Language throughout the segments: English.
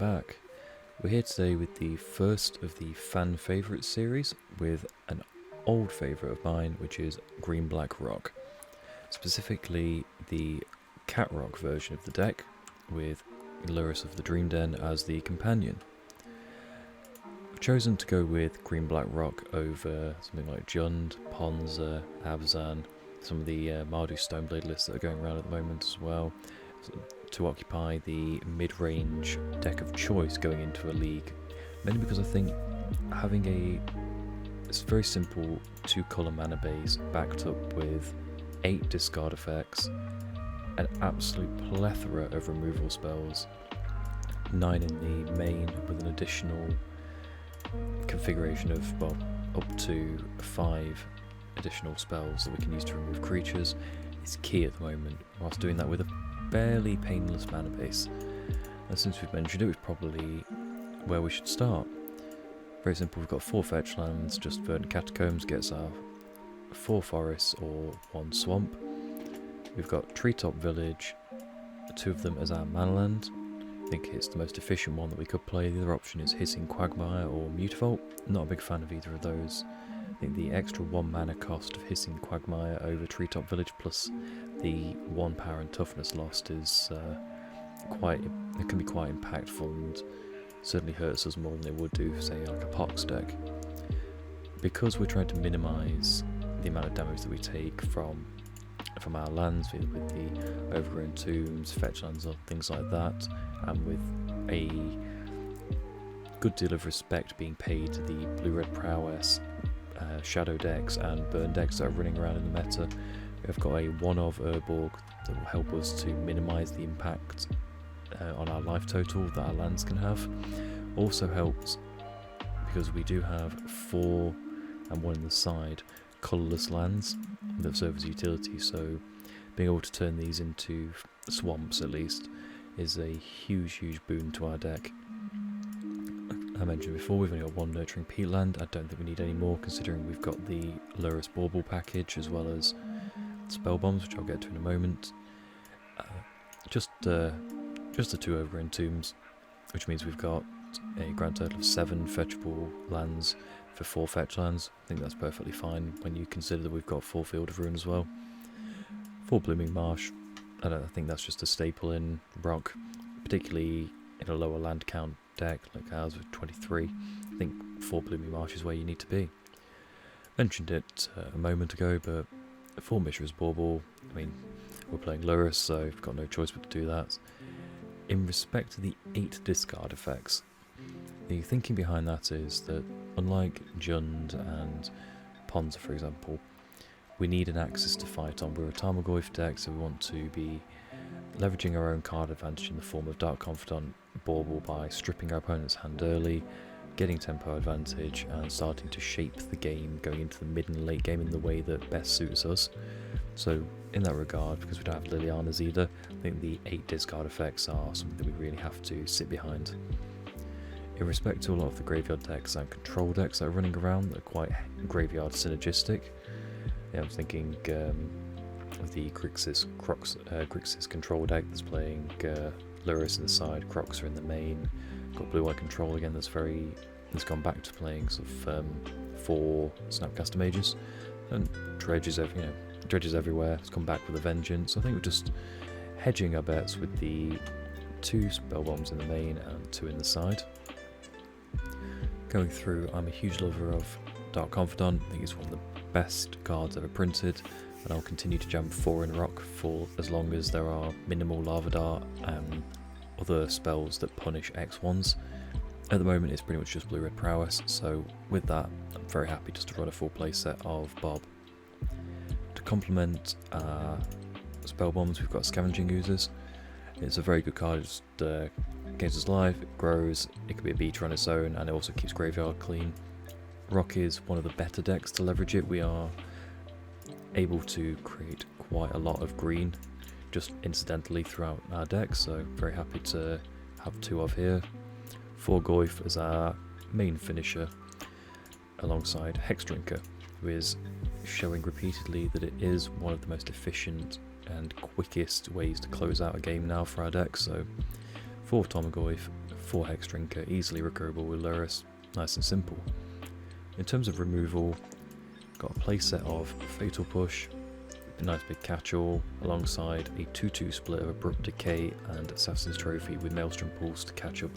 back. We're here today with the first of the fan favourite series with an old favourite of mine, which is Green Black Rock. Specifically the Cat Rock version of the deck with Lurrus of the Dream Den as the companion. I've chosen to go with Green Black Rock over something like Jund, Ponza, Abzan, some of the Mardu Stoneblade lists that are going around at the moment as well, to occupy the mid-range deck of choice going into a league, mainly because I think having it's very simple 2-colour mana base backed up with 8 discard effects, an absolute plethora of removal spells, 9 in the main with an additional configuration of, well, up to 5 additional spells that we can use to remove creatures is key at the moment, whilst doing that with a fairly painless mana base. And since we've mentioned it, it's probably where we should start. Very simple, we've got 4 fetch lands, just Verdant Catacombs gets our 4 forests or 1 swamp. We've got Treetop Village, 2 of them as our mana land. I think it's the most efficient one that we could play. The other option is Hissing Quagmire or Mutavault. Not a big fan of either of those. I think the extra 1 mana cost of Hissing Quagmire over Treetop Village plus the 1 power and toughness lost is it can be quite impactful and certainly hurts us more than it would do, say, like a Pox deck. Because we're trying to minimise the amount of damage that we take from our lands, with the Overgrown Tombs, fetch lands or things like that, and with a good deal of respect being paid to the Blue-Red Prowess, Shadow decks and Burn decks that are running around in the meta, we've got a 1-of Urborg that will help us to minimise the impact on our life total that our lands can have. Also helps because we do have 4 and 1 in the side colourless lands that serve as utility, so being able to turn these into swamps at least is a huge boon to our deck. I mentioned before we've only got 1 Nurturing Peatland. I don't think we need any more considering we've got the Lurrus Bauble package as well as Spell Bombs, which I'll get to in a moment. Just the 2 Overgrown Tombs, which means we've got a grand total of 7 fetchable lands for 4 fetch lands. I think that's perfectly fine when you consider that we've got 4 Field of Ruin as well. 4 Blooming Marsh, I think that's just a staple in Rock, particularly in a lower land count deck like ours with 23. I think 4 Blooming Marsh is where you need to be. Mentioned it a moment ago, but 4 Mishra's Bauble, I mean, we're playing Lurrus, so we've got no choice but to do that. In respect to the 8 discard effects, the thinking behind that is that unlike Jund and Ponza, for example, we need an axis to fight on. We're a Tarmogoyf deck, so we want to be leveraging our own card advantage in the form of Dark Confidant Bauble by stripping our opponent's hand early, getting tempo advantage, and starting to shape the game going into the mid and late game in the way that best suits us. So in that regard, because we don't have Liliana's either, I think the 8 discard effects are something that we really have to sit behind. In respect to a lot of the graveyard decks and control decks that are running around that are quite graveyard synergistic, I'm thinking of the Grixis control deck that's playing Lurrus in the side, Croxer in the main, got Blue-Eye Control again that's gone back to playing sort of 4 Snapcaster Mages, and Dredges everywhere, it's come back with a vengeance. I think we're just hedging our bets with the 2 Spell Bombs in the main and 2 in the side. Going through, I'm a huge lover of Dark Confidant. I think it's one of the best cards ever printed, and I'll continue to jam 4 in Rock for as long as there are minimal Lava Dart and other spells that punish X1s. At the moment it's pretty much just Blue-Red Prowess, so with that I'm very happy just to run a full playset of Bob. To complement Spell Bombs, we've got Scavenging Oozers. It's a very good card, it just gains its life, it grows, it can be a beater on its own, and it also keeps Graveyard clean. Rock is one of the better decks to leverage it. We are able to create quite a lot of green just incidentally throughout our deck, so very happy to have 2 of here. 4 Goyf as our main finisher alongside Hexdrinker, who is showing repeatedly that it is one of the most efficient and quickest ways to close out a game now for our deck. So 4 Tarmogoyf, 4 Hex Drinker, easily recoverable with Lurrus, nice and simple. In terms of removal, got a playset of Fatal Push, a nice big catch-all, alongside a 2-2 split of Abrupt Decay and Assassin's Trophy with Maelstrom Pulse to catch up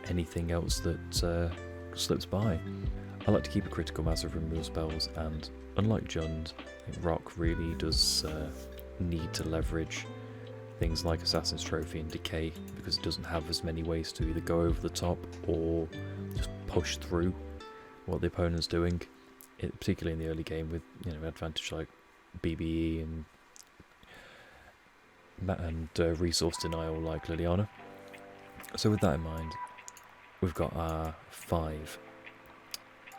anything else that slips by. I like to keep a critical mass of removal spells, and unlike Jund, I think Rock really does need to leverage things like Assassin's Trophy and Decay, because it doesn't have as many ways to either go over the top or just push through what the opponent's doing, particularly in the early game with advantage like BBE and resource denial like Liliana. So with that in mind, we've got our 5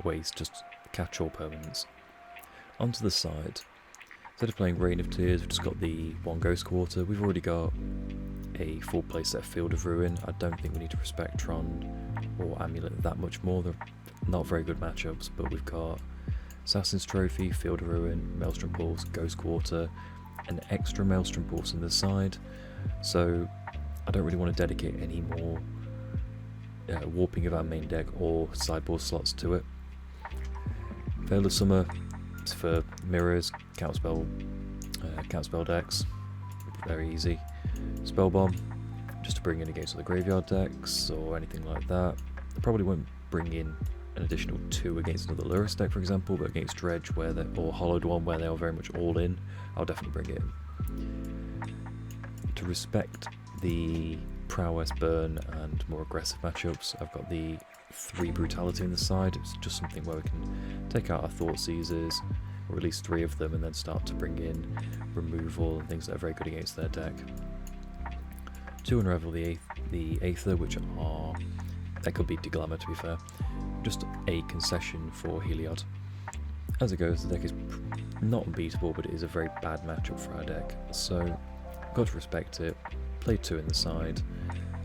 ways just catch all permanents. Onto the side, instead of playing Reign of Tears, we've just got the 1 Ghost Quarter. We've already got a full playset Field of Ruin. I don't think we need to respect Tron or Amulet that much more. They're not very good matchups, but we've got Assassin's Trophy, Field of Ruin, Maelstrom Pulse, Ghost Quarter, an extra Maelstrom Pulse on the side. So I don't really want to dedicate any more warping of our main deck or sideboard slots to it. Veil of Summer is for mirrors, counterspell decks, very easy. Spell Bomb, just to bring in against other graveyard decks or anything like that. I probably won't bring in an additional 2 against another Lurrus deck, for example, but against Dredge or Hollowed One, where they are very much all in, I'll definitely bring it in. To respect the prowess burn and more aggressive matchups, I've got the 3 Brutality on the side. It's just something where we can take out our Thought Seizers, or at least 3 of them, and then start to bring in removal and things that are very good against their deck. 2 Unravel the Aether, which are, that could be Deglamour to be fair, just a concession for Heliod. As it goes, the deck is not unbeatable, but it is a very bad matchup for our deck, so got to respect it, play 2 in the side,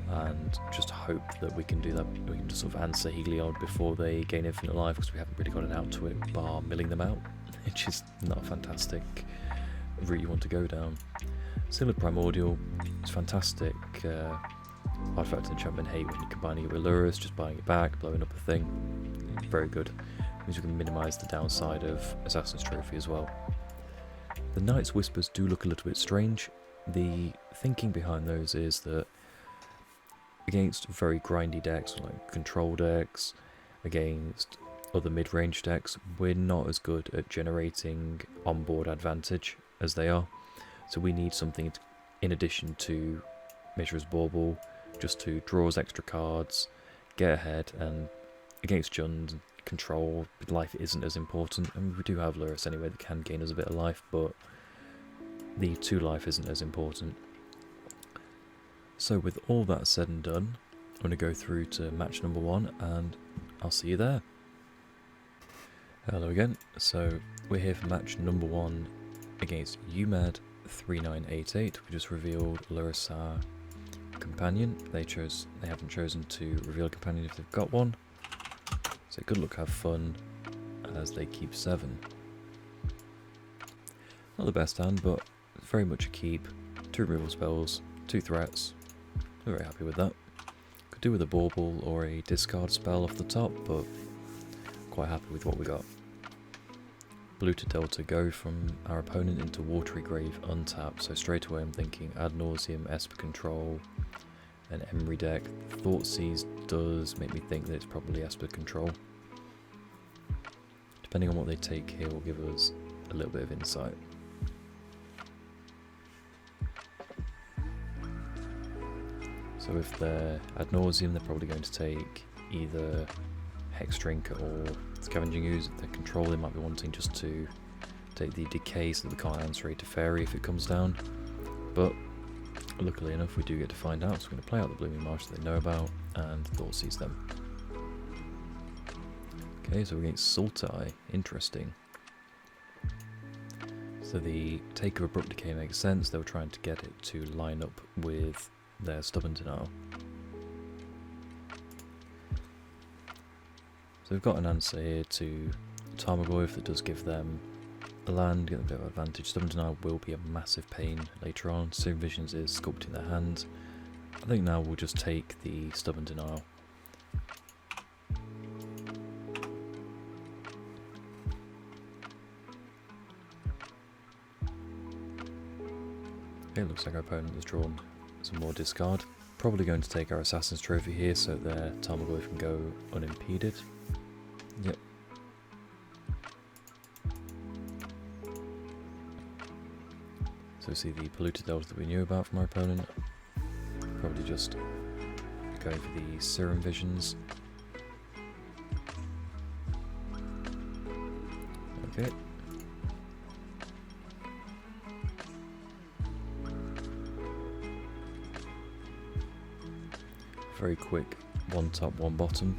and just hope that we can do that. We can just sort of answer Heliod before they gain infinite life, because we haven't really got an out to it bar milling them out, which is not a fantastic route you want to go down. Sealed Primordial is fantastic. Artifact Enchantment hate when you're combining it with Lurrus, just buying it back, blowing up a thing. Very good. Means we can minimise the downside of Assassin's Trophy as well. The Night's Whispers do look a little bit strange. The thinking behind those is that against very grindy decks like control decks, against other mid-range decks, we're not as good at generating onboard advantage as they are. So we need something in addition to Mishra's Bauble, just to draw us extra cards, get ahead, and against Jund control, life isn't as important. I mean, we do have Lurrus anyway that can gain us a bit of life, but the 2 life isn't as important. So with all that said and done, I'm going to go through to match number 1, and I'll see you there. Hello again. So we're here for match number 1 against UMed 3988. We just revealed Lurrus our companion. They haven't chosen to reveal a companion if they've got one. So good luck, have fun, as they keep 7. Not the best hand, but very much a keep. 2 removal spells, 2 threats. I'm very happy with that. Could do with a Bauble or a discard spell off the top, but quite happy with what we got. Blue to Delta go from our opponent into Watery Grave untapped, so straight away I'm thinking Ad Nauseam, Esper Control, an Emery deck. Thoughtseize does make me think that it's probably Esper Control. Depending on what they take here will give us a little bit of insight. So if they're Ad Nauseam, they're probably going to take either Hex Drinker or Scavenging Ooze. If they're Control, they might be wanting just to take the Decay so that they can't answer a Teferi if it comes down. But luckily enough, we do get to find out, so we're going to play out the Blooming Marsh that they know about and Thoughtseize them. Okay, so we're against Sultai. Interesting. So the take of Abrupt Decay makes sense. They were trying to get it to line up with their Stubborn Denial. So we've got an answer here to Tarmogoyf that does give them a land, get them a bit of advantage. Stubborn Denial will be a massive pain later on. Searing Visions is sculpting their hand. I think now we'll just take the Stubborn Denial. It looks like our opponent has drawn some more discard. Probably going to take our Assassin's Trophy here so their Tarmogoyf can go unimpeded. Yep. So we see the Polluted Delta that we knew about from our opponent. Probably just going for the Serum Visions. Okay. Very quick, one top, one bottom.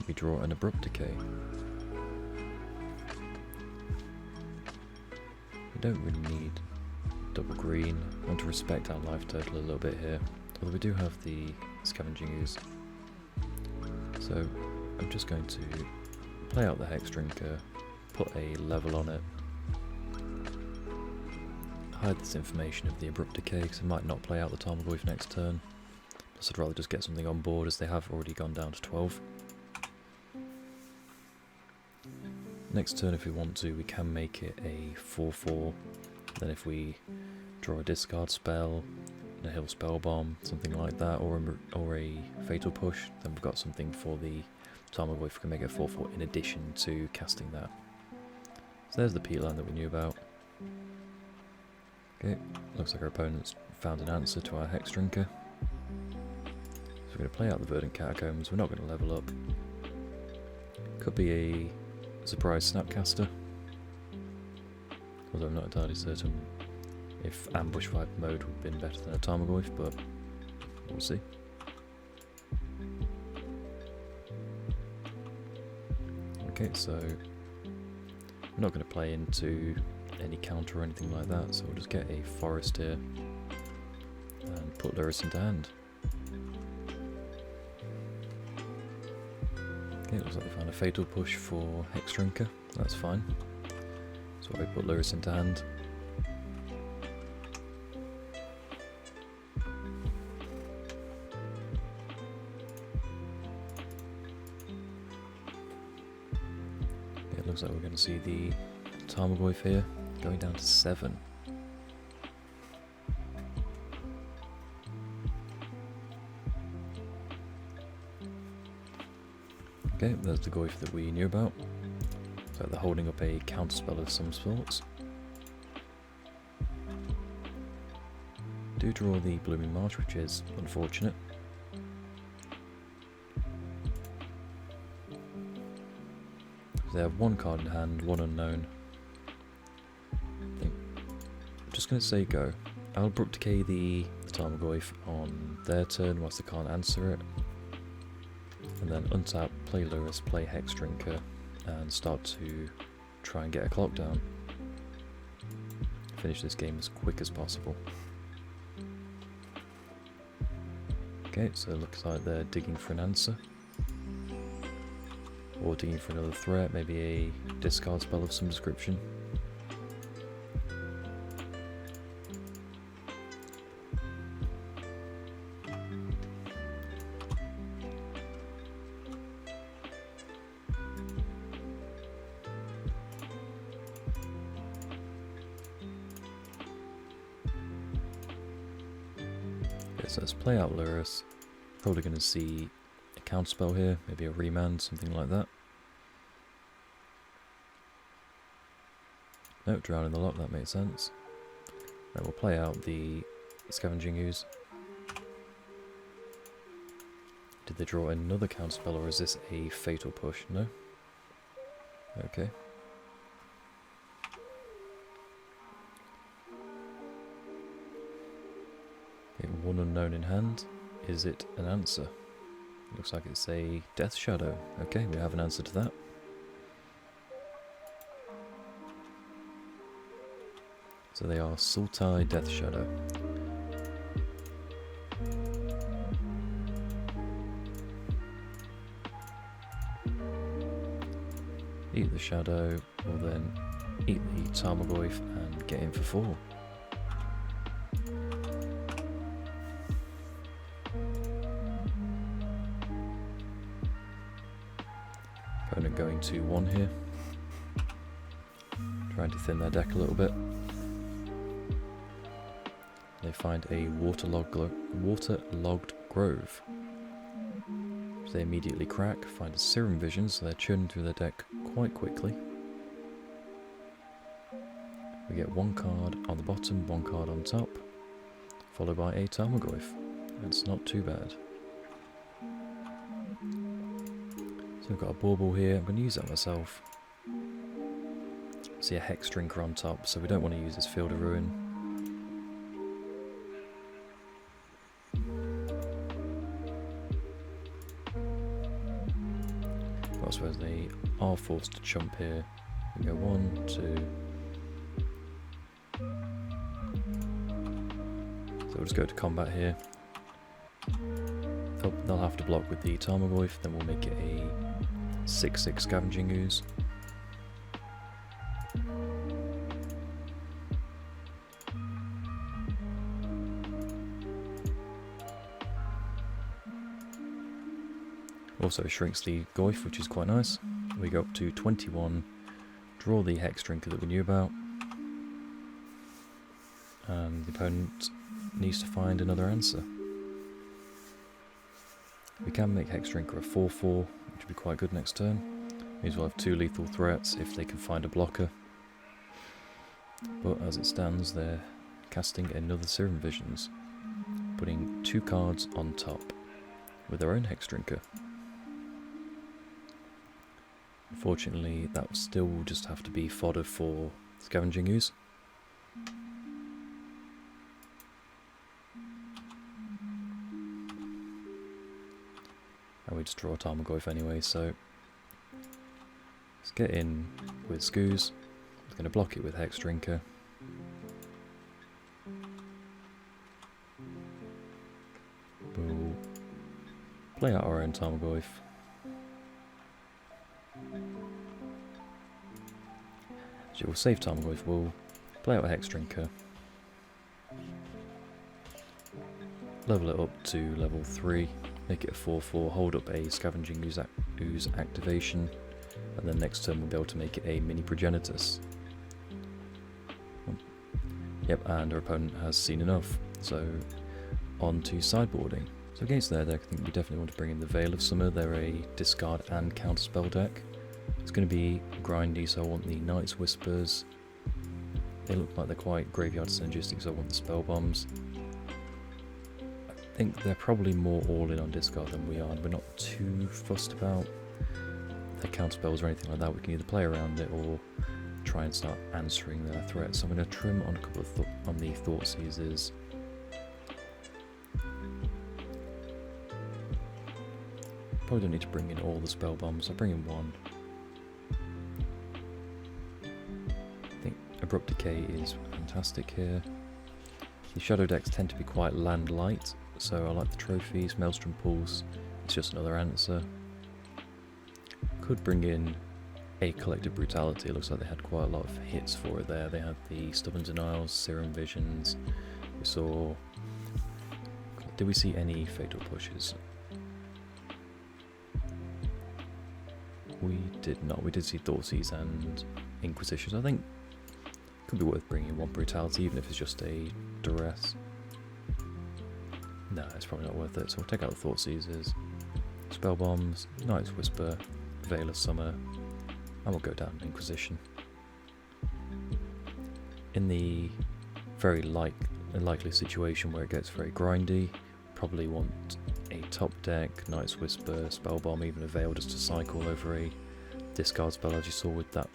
We draw an Abrupt Decay. We don't really need double green. I want to respect our life total a little bit here. Although we do have the Scavenging Ooze. So I'm just going to play out the Hex Drinker, put a level on it. Hide this information of the Abrupt Decay because it might not play out the Tarmogoyf next turn. Plus I'd rather just get something on board as they have already gone down to 12. Next turn if we want to we can make it a 4-4. Then if we draw a discard spell, a Hill Spell Bomb, something like that, or a Fatal Push, then we've got something for the Tarmogoyf who can make it 4-4 in addition to casting that. So there's the Peatland that we knew about. Okay, looks like our opponent's found an answer to our Hex Drinker. So we're going to play out the Verdant Catacombs, we're not going to level up. Could be a surprise Snapcaster. Although I'm not entirely certain if Ambush Viper mode would have been better than a Tarmogoyf, but we'll see. Okay, so we're not going to play into any counter or anything like that, so we'll just get a Forest here and put Lurrus into hand. Okay, looks like they found a Fatal Push for Hex Drinker, that's fine. So I put Lurrus into hand. Okay, it looks like we're going to see the Tarmogoyf here going down to 7. Okay, there's the Goyf that we knew about. So they're holding up a counterspell of some sorts. Do draw the Blooming March, which is unfortunate. They have one card in hand, one unknown. I'm just going to say go. I'll Abrupt Decay the Tarmogoyf on their turn whilst they can't answer it. And then untap, play Lurrus, play Hex Drinker, and start to try and get a clock down. Finish this game as quick as possible. Okay, so it looks like they're digging for an answer. Or digging for another threat, maybe a discard spell of some description. Okay, so let's play out Lurrus. Probably going to see a counterspell here, maybe a remand, something like that. Nope, Drown in the Lock, that makes sense. Then we'll play out the Scavenging Ooze. Did they draw another counterspell or is this a Fatal Push? No? Okay. Okay, one unknown in hand. Is it an answer? Looks like it's a Death Shadow. Okay, we have an answer to that. So they are Sultai Death Shadow. Eat the Shadow, will then eat the Tarmogoyf and get in for 4. Opponent going 2-1 here. Trying to thin their deck a little bit. They find a waterlogged grove. So they immediately crack, find a Serum Vision, so they're churning through their deck quite quickly. We get 1 card on the bottom, 1 card on top, followed by a Tarmogoyf. That's not too bad. So we've got a Bauble here, I'm going to use that myself. See a Hex Drinker on top, so we don't want to use this Field of Ruin. But I suppose they are forced to chump here. We go 1, 2. So we'll just go to combat here. They'll have to block with the Tarmogoyf, then we'll make it a 6/6 Scavenging Ooze. Also shrinks the Goyf, which is quite nice. We go up to 21, draw the Hex Drinker that we knew about, and the opponent needs to find another answer. We can make Hex Drinker a 4/4, which would be quite good next turn. Means we'll have 2 lethal threats if they can find a blocker. But as it stands, they're casting another Serum Visions, putting 2 cards on top with their own Hex Drinker. Unfortunately, that will still just have to be fodder for Scavenging Ooze. And we just draw a Tarmogoyf anyway, so let's get in with Scooze. We're going to block it with Hex Drinker. We'll play out our own Tarmogoyf. So we'll save Tarmogoyf, we'll play out a Hex Drinker. Level it up to level 3. Make it a 4/4, hold up a Scavenging Ooze activation, and then next turn we'll be able to make it a Mini Progenitus. Yep, and our opponent has seen enough, so on to sideboarding. So against their deck, I think we definitely want to bring in the Veil of Summer. They're a discard and counterspell deck. It's going to be grindy, so I want the Night's Whispers. They look like they're quite graveyard synergistic, so I want the Spell Bombs. I think they're probably more all-in on discard than we are, and we're not too fussed about their counterspells or anything like that. We can either play around it or try and start answering their threats. So I'm going to trim on a couple of on the Thought Seizers. Probably don't need to bring in all the Spell Bombs, I'll bring in 1. I think Abrupt Decay is fantastic here. The Shadow decks tend to be quite land light, so I like the Trophies. Maelstrom Pulse, it's just another answer. Could bring in a Collective Brutality. It looks like they had quite a lot of hits for it there. They had the Stubborn Denials, Serum Visions. We saw... Did we see any Fatal Pushes? We did not. We did see Thoughtseize and Inquisitions. I think it could be worth bringing in 1 Brutality, even if it's just a Duress. No, it's probably not worth it, so we'll take out the Thoughtseizers, Spell Bombs, Night's Whisper, Veil of Summer, and we'll go down Inquisition. In the very likely situation where it gets very grindy, probably want a top deck, Night's Whisper, Spell Bomb, even a Veil just to cycle over a discard spell, as you saw with that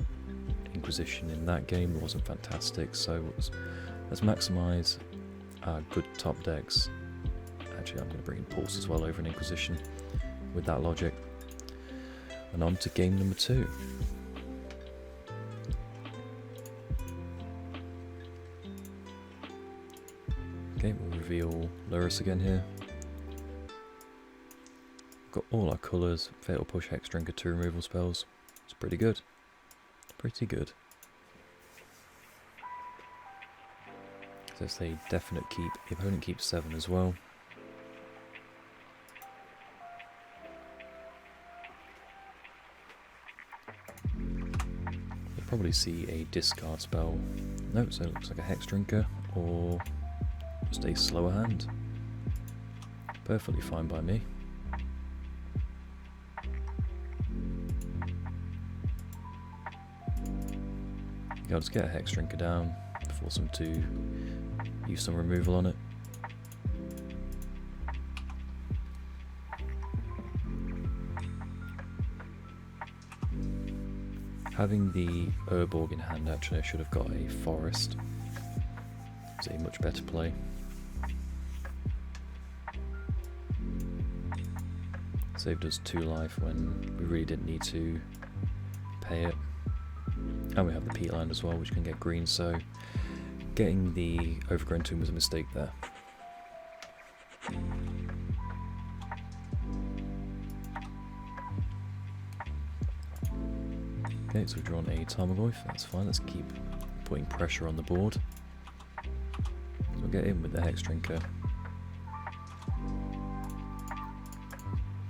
Inquisition in that game. It wasn't fantastic, so let's maximise our good top decks. Actually, I'm going to bring in Pulse as well over an Inquisition with that logic. And on to game number 2. Okay, we'll reveal Lurrus again here. Got all our colours, Fatal Push, Hex Drinker, 2 removal spells. It's pretty good. Pretty good. So it's a definite keep. The opponent keeps 7 as well. You'll probably see a discard spell. No, so it looks like a Hex Drinker or just a slower hand. Perfectly fine by me. I'll just get a Hex Drinker down, force them to use some removal on it. Having the Urborg in hand, actually I should have got a Forest. It's a much better play. Saved us 2 life when we really didn't need to pay it. And we have the Peatland as well, which can get green, so getting the Overgrown Tomb was a mistake there. Okay, so we've drawn a Tarmogoyf, that's fine, let's keep putting pressure on the board. So we'll get in with the Hex Drinker.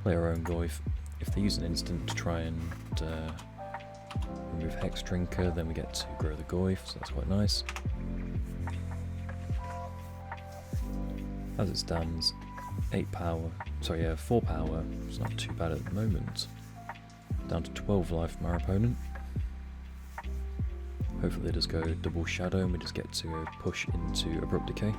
Play our own Goyf. If they use an instant to try and remove Hex Drinker, then we get to grow the Goyf, so that's quite nice. As it stands, 4 power, it's not too bad at the moment. Down to 12 life from our opponent. Hopefully they just go double Shadow and we just get to push into Abrupt Decay.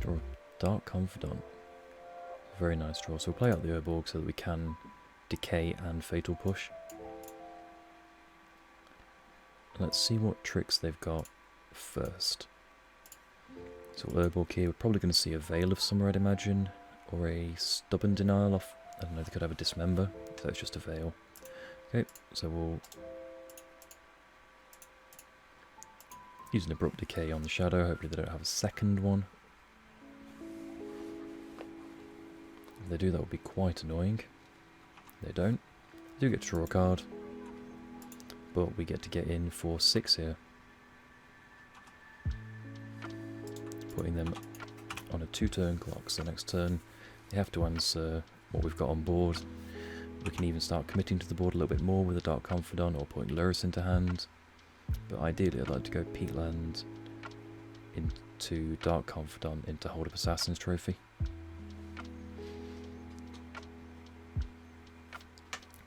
Draw Dark Confidant. Very nice draw. So we'll play out the Urborg so that we can Decay and Fatal Push. Let's see what tricks they've got first. So Urborg here, we're probably going to see a Veil of Summer, I'd imagine, or a Stubborn Denial off. I don't know, they could have a Dismember, so it's just a Veil. Okay, so we'll use an Abrupt Decay on the Shadow, hopefully they don't have a second one. If they do, that would be quite annoying. They don't. They do get to draw a card, but we get to get in for 6 here. Putting them on a 2-turn clock, so next turn they have to answer what we've got on board. We can even start committing to the board a little bit more with a Dark Confidant or putting Lurrus into hand, but ideally I'd like to go Peatland into Dark Confidant into Hold Up Assassin's Trophy.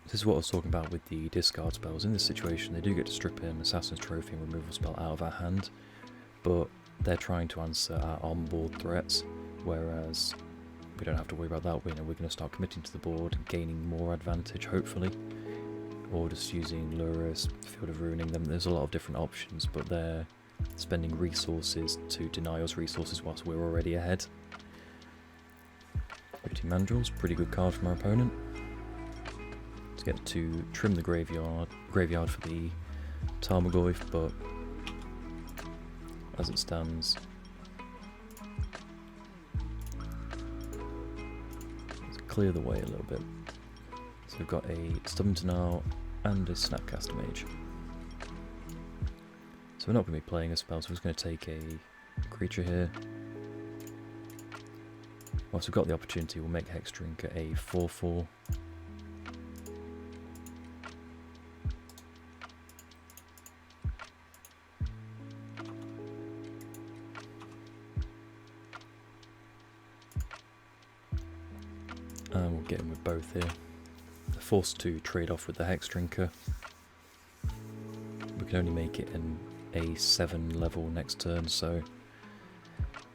This is what I was talking about with the discard spells. In this situation they do get to strip in Assassin's Trophy and removal spell out of our hand, but they're trying to answer our on-board threats, whereas we don't have to worry about that. We're going to start committing to the board, gaining more advantage, hopefully, or just using Lurrus, Field of Ruining them. There's a lot of different options, but they're spending resources to deny us resources whilst we're already ahead. 15 Mandrills, pretty good card from our opponent. Let's get to trim the graveyard for the Tarmogoyf, but as it stands, let's clear the way a little bit. So we've got a Stubborn Denial and a Snapcaster Mage. So we're not going to be playing a spell, so we're just going to take a creature here. Once we've got the opportunity, we'll make Hex Drinker a 4/4. And we'll get in with both here. They're forced to trade off with the Hex Drinker. We can only make it in a 7 level next turn, so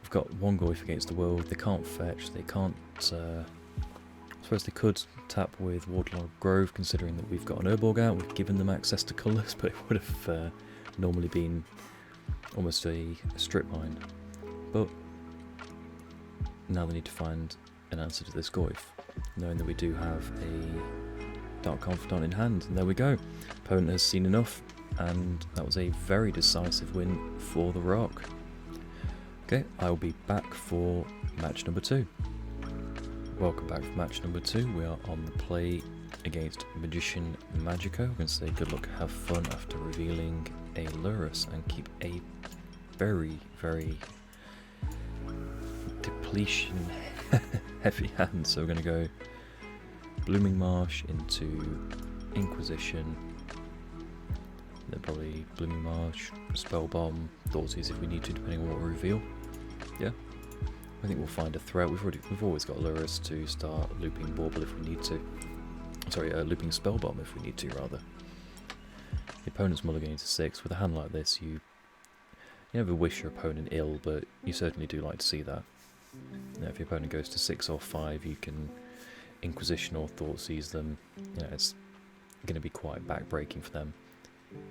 we've got one Goyf against the world. They can't fetch, they can't... I suppose they could tap with Waterlogged Grove, considering that we've got an Urborg out. We've given them access to colours, but it would have normally been almost a strip mine. But now they need to find an answer to this Goyf, knowing that we do have a Dark Confidant in hand, and there we go. Opponent has seen enough, and that was a very decisive win for the Rock. Okay, I'll be back for match number 2. Welcome back for match number 2. We are on the play against Magician Magico. We're going to say good luck, have fun after revealing a Lurrus, and keep a very, very depletion heavy hand. So we're going to go Blooming Marsh into Inquisition, then probably Blooming Marsh, Spell Bomb, Thoughtseize if we need to, depending on what we reveal. Yeah, I think we'll find a threat. We've always got Lurrus to start looping Bauble if we need to. Sorry, looping Spell Bomb if we need to, rather. The opponent's mulliganing to 6. With a hand like this, you never wish your opponent ill, but you certainly do like to see that. Now, if your opponent goes to 6 or 5, you can Inquisition or Thoughtseize them. It's going to be quite back-breaking for them.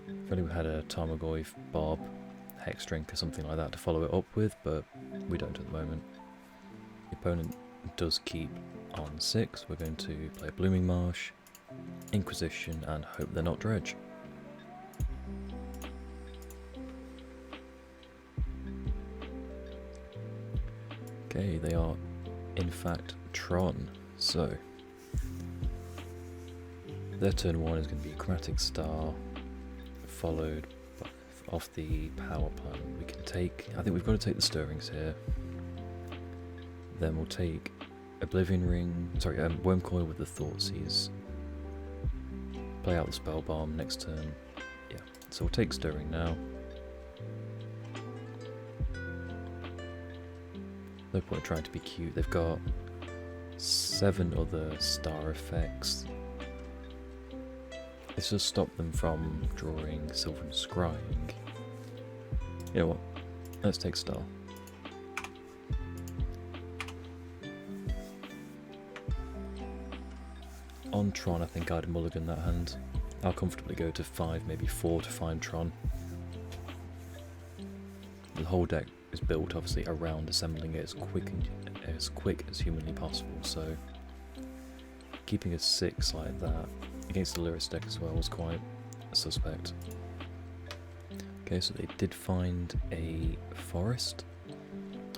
If only we had a Tarmogoyf, Barb, Hex Drink or something like that to follow it up with, but we don't at the moment. The opponent does keep on 6. We're going to play a Blooming Marsh, Inquisition, and hope they're not Dredge. Okay, they are in fact Tron, so their turn 1 is going to be Chromatic Star, followed by, off the power plant. We can take, I think we've got to take the Stirrings here. Then we'll take Oblivion Ring, sorry, Wormcoil with the Thoughtseize. Play out the Spell Bomb next turn. Yeah, so we'll take Stirring now. No point trying to be cute. They've got 7 other star effects. This will stop them from drawing Sylvan Scrying. You know what? Let's take Star. On Tron, I think I'd mulligan that hand. I'll comfortably go to 5, maybe 4 to find Tron. The whole deck is built obviously around assembling it as quick as humanly possible, so keeping a 6 like that against the Lurrus deck as well was quite suspect. Okay, so they did find a forest,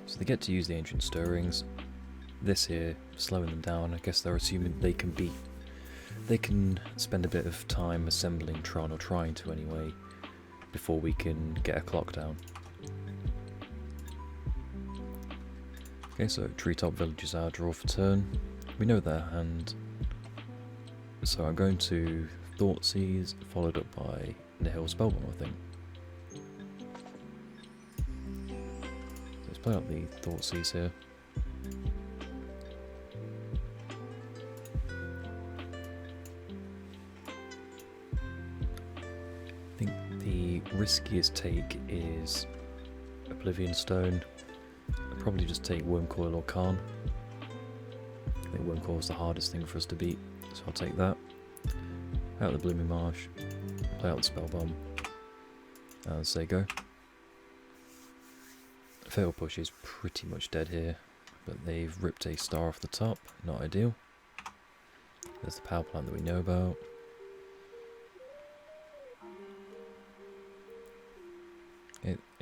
so they get to use the Ancient Stirrings. This here, slowing them down. I guess they're assuming they can spend a bit of time assembling Tron, or trying to anyway, before we can get a clock down. Okay, so Treetop Village is our draw for turn. We know their hand, so I'm going to Thoughtseize, followed up by Nihil Spellbomb, I think. Let's play out the Thoughtseize here. I think the riskiest take is Oblivion Stone. I'd probably just take Wormcoil or Karn. I think Wormcoil is the hardest thing for us to beat, so I'll take that. Out the Blooming Marsh, play out the Spell Bomb, and say go. Fatal Push is pretty much dead here, but they've ripped a star off the top, not ideal. There's the power plant that we know about.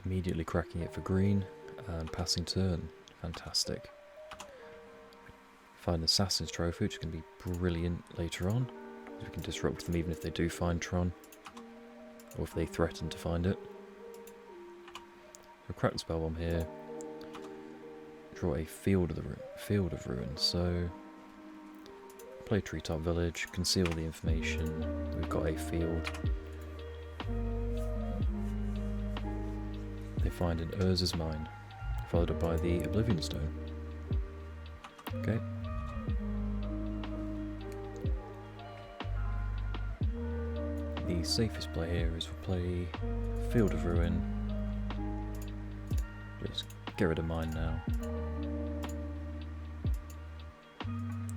Immediately cracking it for green, and passing turn. Fantastic. Find the Assassin's Trophy, which is going to be brilliant later on. We can disrupt them even if they do find Tron, or if they threaten to find it. We'll crack the Spell Bomb here. Draw a Field of Ruin. So play Treetop Village, conceal the information. We've got a field. They find an Urza's Mine, followed up by the Oblivion Stone. Okay. The safest play here is we'll play Field of Ruin. Just get rid of mine now.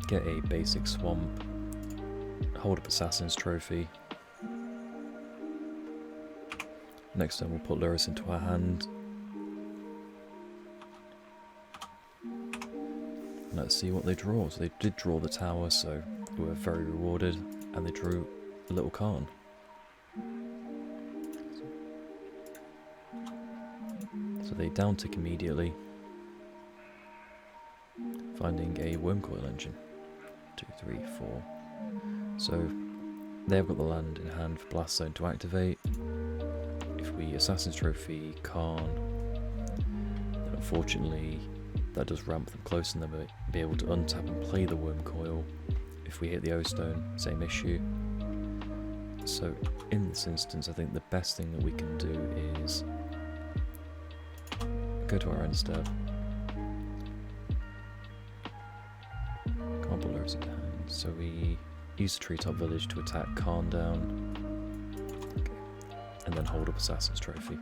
Get a basic swamp. Hold up Assassin's Trophy. Next turn we'll put Lurrus into our hand. Let's see what they draw. So they did draw the tower, so we were very rewarded, and they drew a little Karn. So they down tick immediately, finding a Wormcoil engine. 2, 3, 4. So they've got the land in hand for Blast Zone to activate. If we Assassin's Trophy Khan, then unfortunately that does ramp them close and they'll be able to untap and play the Worm Coil. If we hit the O-Stone, same issue. So in this instance, I think the best thing that we can do is go to our end step. Can't put lures into hand, so we use the Treetop Village to attack Khan down, okay. And then hold up Assassin's Trophy.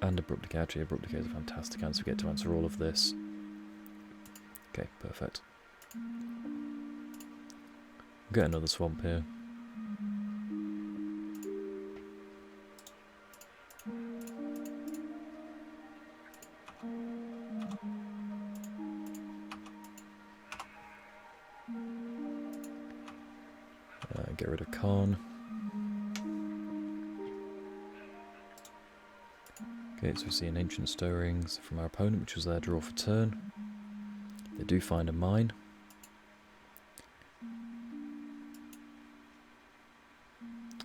And Abrupt Decay. Actually, Abrupt Decay is a fantastic answer. We get to answer all of this. Okay, perfect. Get another swamp here. Get rid of Khan. Okay, so we see an Ancient Stirrings from our opponent, which was their draw for turn. They do find a mine.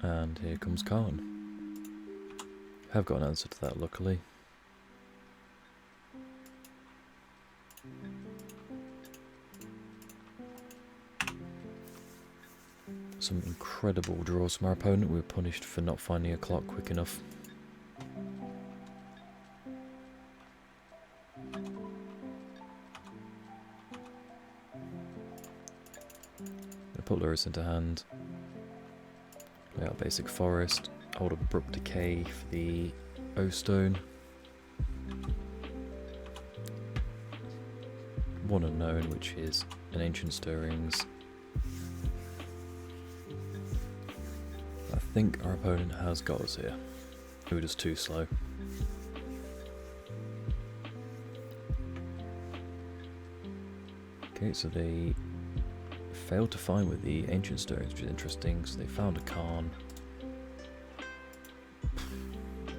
And here comes Khan. Have got an answer to that, luckily. Some incredible draws from our opponent. We were punished for not finding a clock quick enough. I put Lurus into hand. Play out basic forest. Hold up Abrupt Decay for the O-Stone. One unknown, which is an Ancient Stirrings. I think our opponent has got us here. We were just too slow. Okay, so they failed to find with the Ancient Stirrings, which is interesting. So they found a Khan.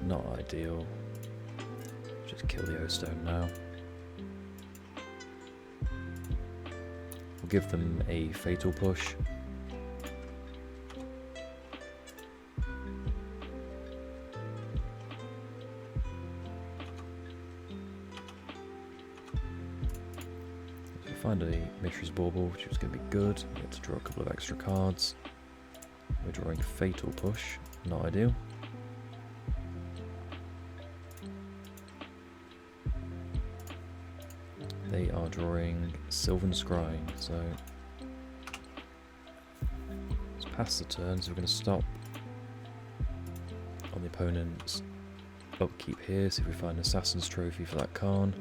Not ideal. Just kill the O-Stone now. We'll give them a Fatal Push. Find a Mishra's Bauble, which is going to be good. We get to draw a couple of extra cards. We're drawing Fatal Push, not ideal. They are drawing Sylvan Scrying, so it's past the turn, so we're going to stop on the opponent's upkeep here. See if we find an Assassin's Trophy for that Khan.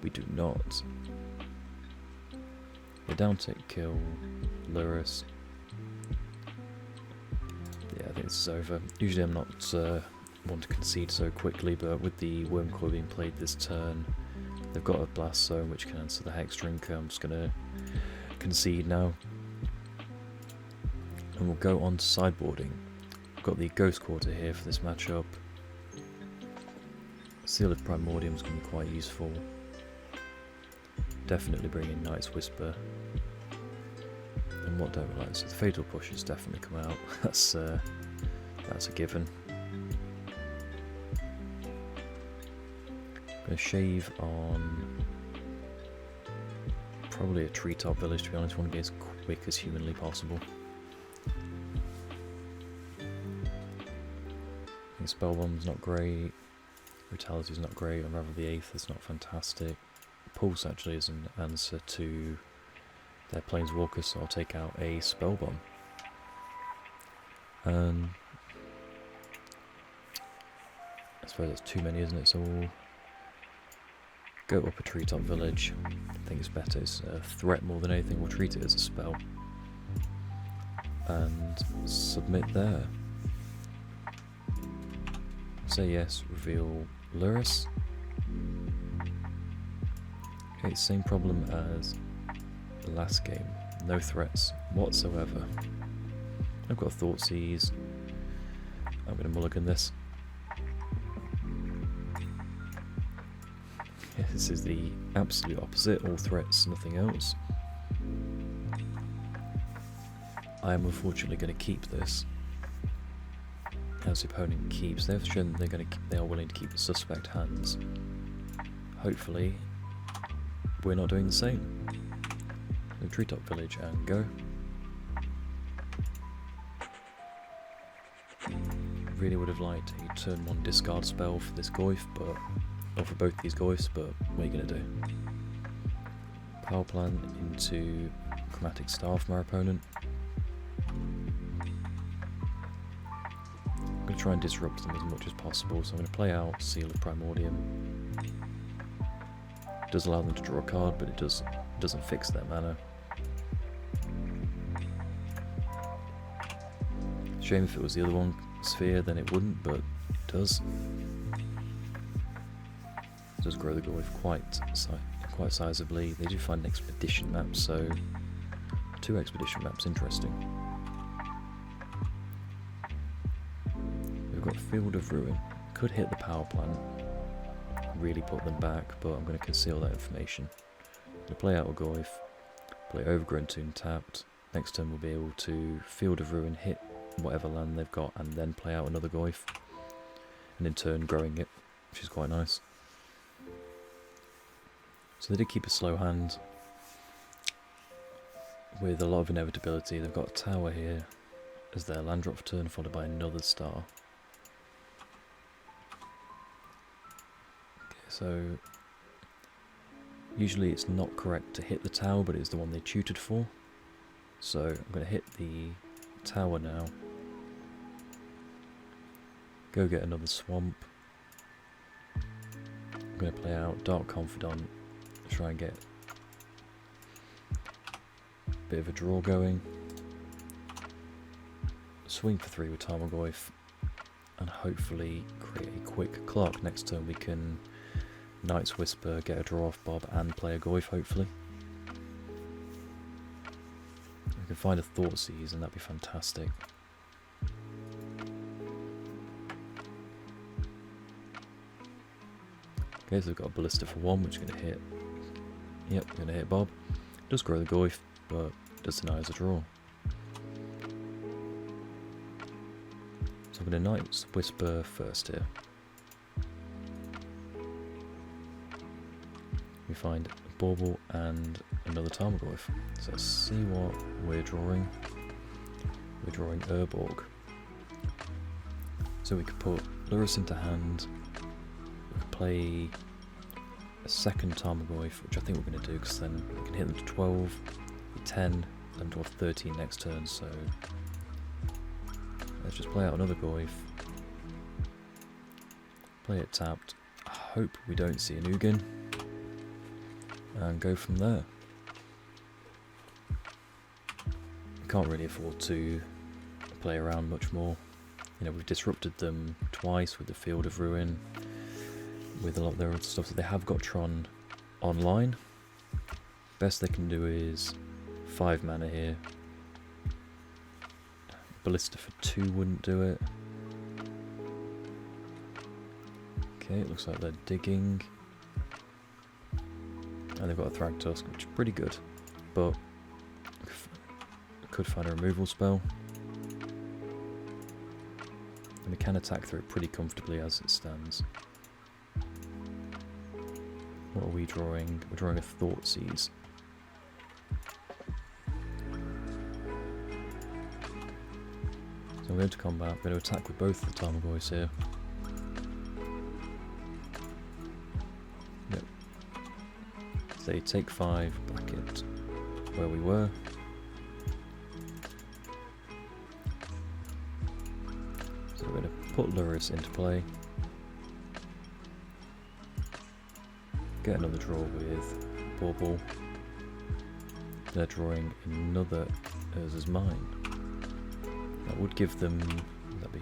We do not. The down tick kill Lurus. Yeah, I think this is over. Usually I'm not one to concede so quickly, but with the Worm Coil being played this turn, they've got a Blast Zone which can answer the Hex Drinker. I'm just going to concede now. And we'll go on to sideboarding. We've got the Ghost Quarter here for this matchup. Seal of Primordium is going to be quite useful. Definitely bring in Night's Whisper. And what don't we like? So the Fatal Push has definitely come out. That's a given. I'm going to shave on probably a Treetop Village, to be honest. I want to be as quick as humanly possible. I think Spellbomb's not great. Brutality's not great. Unravel the Eighth is not fantastic. Pulse actually is an answer to their Planeswalker, so I'll take out a Spellbomb. And I suppose that's too many, isn't it? So we'll go up a Treetop Village. I think it's better. It's a threat more than anything. We'll treat it as a spell. And submit there. Say yes, reveal Lurus. Okay, same problem as the last game. No threats whatsoever. I've got a Thoughtseize. I'm going to mulligan this. This is the absolute opposite. All threats, nothing else. I am unfortunately going to keep this. As the opponent keeps, they've shown they are willing to keep the suspect hands. Hopefully, we're not doing the same. So treetop village and go. Really would have liked a turn 1 discard spell for this Goyf, but or for both these Goyfs, but what are you going to do? Power plant into Chromatic Staff from our opponent. I'm going to try and disrupt them as much as possible, so I'm going to play out Seal of Primordium. It does allow them to draw a card, but it doesn't fix their mana. Shame if it was the other one, Sphere, then it wouldn't, but it does. It does grow the Goyf quite sizably. They do find an expedition map, so 2 expedition maps, interesting. We've got Field of Ruin. Could hit the power plant, really put them back, but I'm going to conceal that information. I'm going to play out a Goyf, play Overgrown Tomb tapped. Next turn we'll be able to Field of Ruin, hit whatever land they've got, and then play out another Goyf, and in turn growing it, which is quite nice. So they did keep a slow hand with a lot of inevitability. They've got a tower here as their land drop turn, followed by another star. Okay, so usually it's not correct to hit the tower, but it's the one they tutored for. So I'm going to hit the tower now. Go get another swamp. I'm going to play out Dark Confidant. Try and get a bit of a draw going. Swing for 3 with Tarmogoyf, and hopefully create a quick clock. Next turn we can Knight's Whisper, get a draw off Bob, and play a Goyf, hopefully. We can find a Thoughtseize, and that'd be fantastic. Okay, so we've got a Ballista for 1, which is going to hit. Yep, going to hit Bob. Does grow the Goyf, but does deny us a draw. So I'm going to Knight's Whisper first here. We find a Bauble and another Tarmogoyf. So let's see what we're drawing. We're drawing Urborg. So we could put Lurrus into hand. We could play a second Tarmogoyf, which I think we're going to do, because then we can hit them to 12, 10, and dwarf 13 next turn, so let's just play out another Goyf, play it tapped, hope we don't see an Ugin, and go from there. We can't really afford to play around much more. You know, we've disrupted them twice with the Field of Ruin, with a lot of their other stuff. So they have got Tron online. Best they can do is 5 mana here. Ballista for 2 wouldn't do it. Okay, it looks like they're digging. And they've got a Thragtusk, which is pretty good. But I could find a removal spell. And we can attack through it pretty comfortably as it stands. What are we drawing? We're drawing a Thoughtseize. So I'm going to combat. I'm going to attack with both the Tarmogoyfs here. Yep. So they take 5, bracket where we were. So we're going to put Lurrus into play. Get another draw with Bauble. They're drawing another Urza's Mine. That would give them, that'd be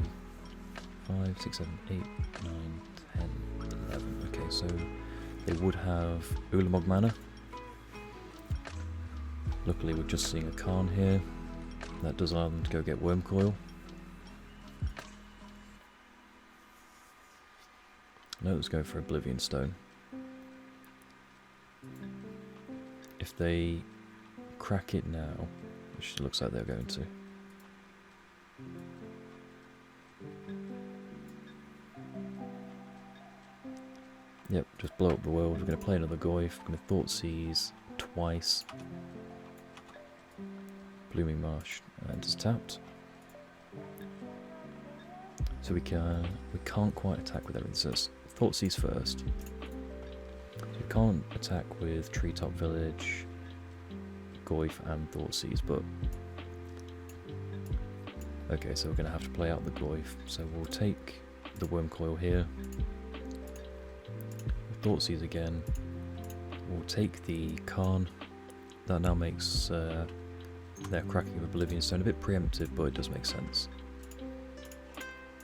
5, 6, 7, 8, 9, 10, 11. Okay, so they would have Ulamog mana. Luckily we're just seeing a Khan here. That does allow them to go get Wormcoil. No, let's go for Oblivion Stone. If they crack it now, which it looks like they're going to, Yep, just blow up the world. We're going to play another Goyf. We're going to Thoughtseize twice. Blooming Marsh and just tapped. So we can't quite attack with everything. So it's Thoughtseize first. So we can't attack with Treetop Village, Goyf and Thoughtseize, but okay, so we're going to have to play out the Goyf. So we'll take the Worm Coil here. Thoughtseize again. We'll take the Khan. That now makes their Cracking of Oblivion Stone a bit preemptive, but it does make sense.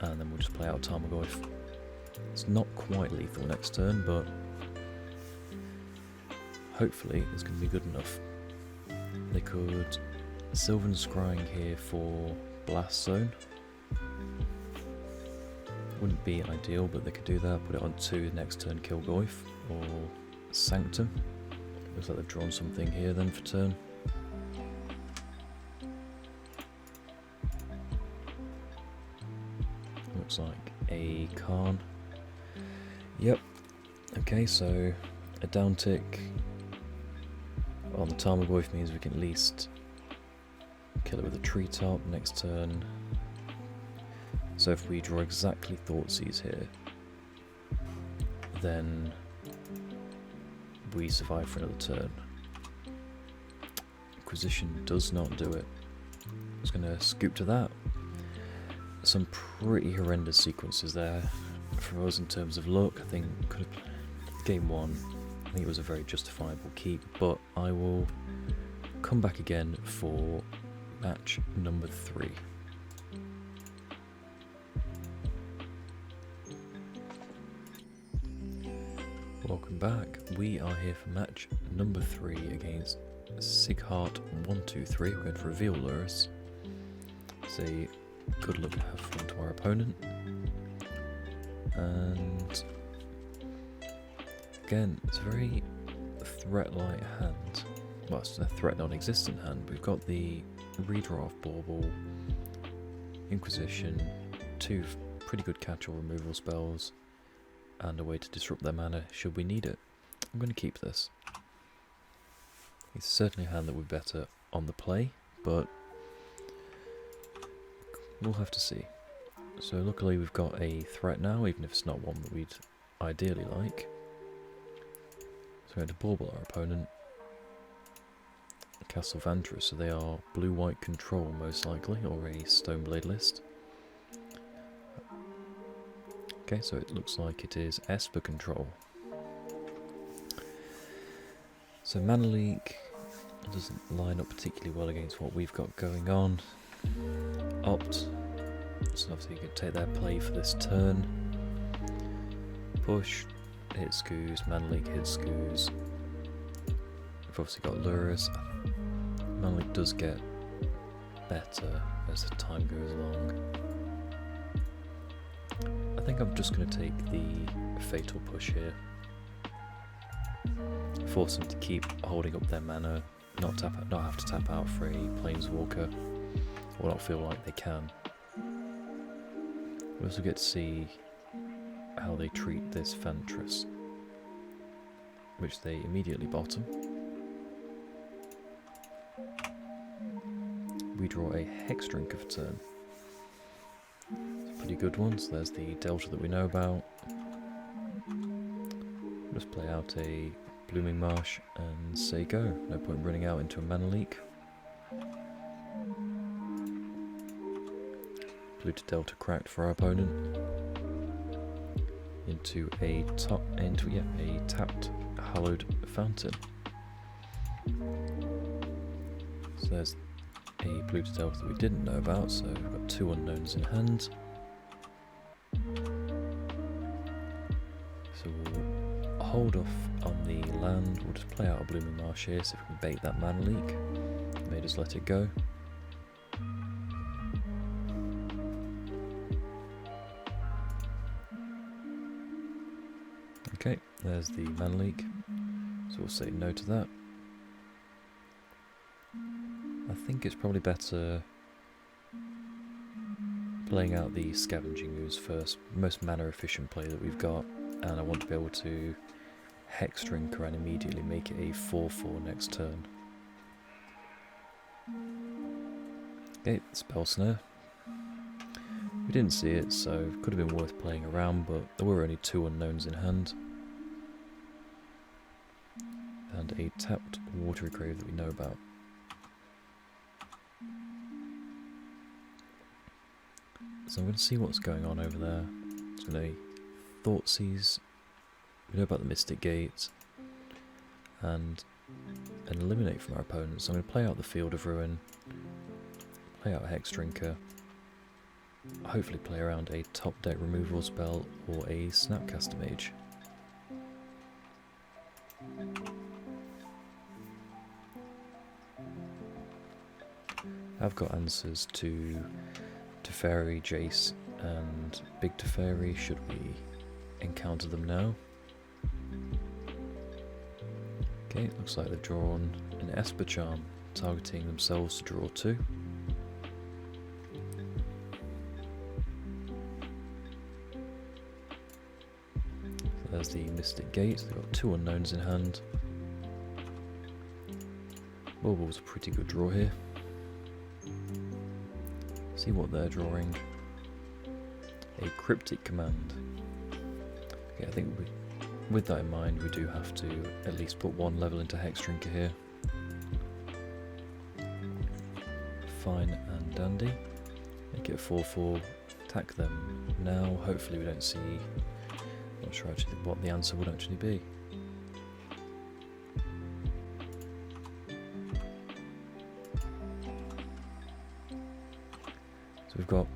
And then we'll just play out Tarmogoyf. It's not quite lethal next turn, but hopefully it's going to be good enough. They could Sylvan Scrying here for Blast Zone. Wouldn't be ideal, but they could do that. Put it on 2, next turn kill Goyf, or Sanctum. Looks like they've drawn something here then for turn. Looks like a Khan. Yep. Okay, so a down tick on the Tarmogoyf means we can at least kill it with a Treetop next turn. So if we draw exactly Thoughtseize here, then we survive for another turn. Inquisition does not do it. I was going to scoop to that. Some pretty horrendous sequences there for us in terms of luck. I think could have game 1. I think it was a very justifiable keep, but I will come back again for match number 3. Welcome back. We are here for match number 3 against Sighart123. We're going to reveal Lurrus. Say good luck and have fun to our opponent. And again, it's a very threat-light hand. Well, it's a threat non-existent hand. We've got the redraw of Bauble, Inquisition, 2 pretty good catch or removal spells, and a way to disrupt their mana should we need it. I'm going to keep this. It's certainly a hand that would be better on the play, but we'll have to see. So luckily we've got a threat now, even if it's not one that we'd ideally like. So we're going to bauble our opponent. Castle Vantress, so they are blue-white control most likely, or a Stoneblade list. Okay, so it looks like it is Esper Control. So Mana Leak doesn't line up particularly well against what we've got going on. Opt, so obviously you can take their play for this turn. Push, hit Scoos, Mana Leak, hit Scoos. We've obviously got Lurrus. Mana Leak does get better as the time goes along. I think I'm just going to take the Fatal Push here. Force them to keep holding up their mana, not have to tap out for a Planeswalker, or not feel like they can. We also get to see how they treat this Vantress, which they immediately bottom. We draw a Hexdrinker for turn. Pretty good ones. There's the Delta that we know about. Just play out a Blooming Marsh and say go. No point running out into a Mana Leak. Blue to Delta cracked for our opponent. Into a tapped Hallowed Fountain. So there's a blue to Delta that we didn't know about, so we've got 2 unknowns in hand. So we'll hold off on the land, we'll just play out a Blooming Marsh here, see if we can bait that Mana Leak. May just let it go. Okay, there's the Mana Leak, so we'll say no to that. I think it's probably better playing out the Scavenging Ooze first, most mana efficient play that we've got, and I want to be able to Hex Drinker and immediately make it a 4/4 next turn. Okay, Spell Snare. We didn't see it, so it could have been worth playing around, but there were only 2 unknowns in hand. And a tapped Watery Grave that we know about. So I'm going to see what's going on over there. It's going to Thoughtseize. We know about the Mystic Gate. And eliminate from our opponents. So I'm going to play out the Field of Ruin. Play out a Hex Drinker. Hopefully play around a top deck removal spell or a Snapcaster Mage. I've got answers to Teferi, Jace and Big Teferi should we encounter them now. Okay, looks like they've drawn an Esper Charm, targeting themselves to draw 2. So there's the Mystic Gate, they've got 2 unknowns in hand. Bulbul's a pretty good draw here. See what they're drawing. A Cryptic Command. Okay, I think with that in mind, we do have to at least put 1 level into Hex Drinker here. Fine and dandy. Make it a 4/4. Attack them now. Hopefully we don't see. Not sure actually what the answer would actually be. So we've got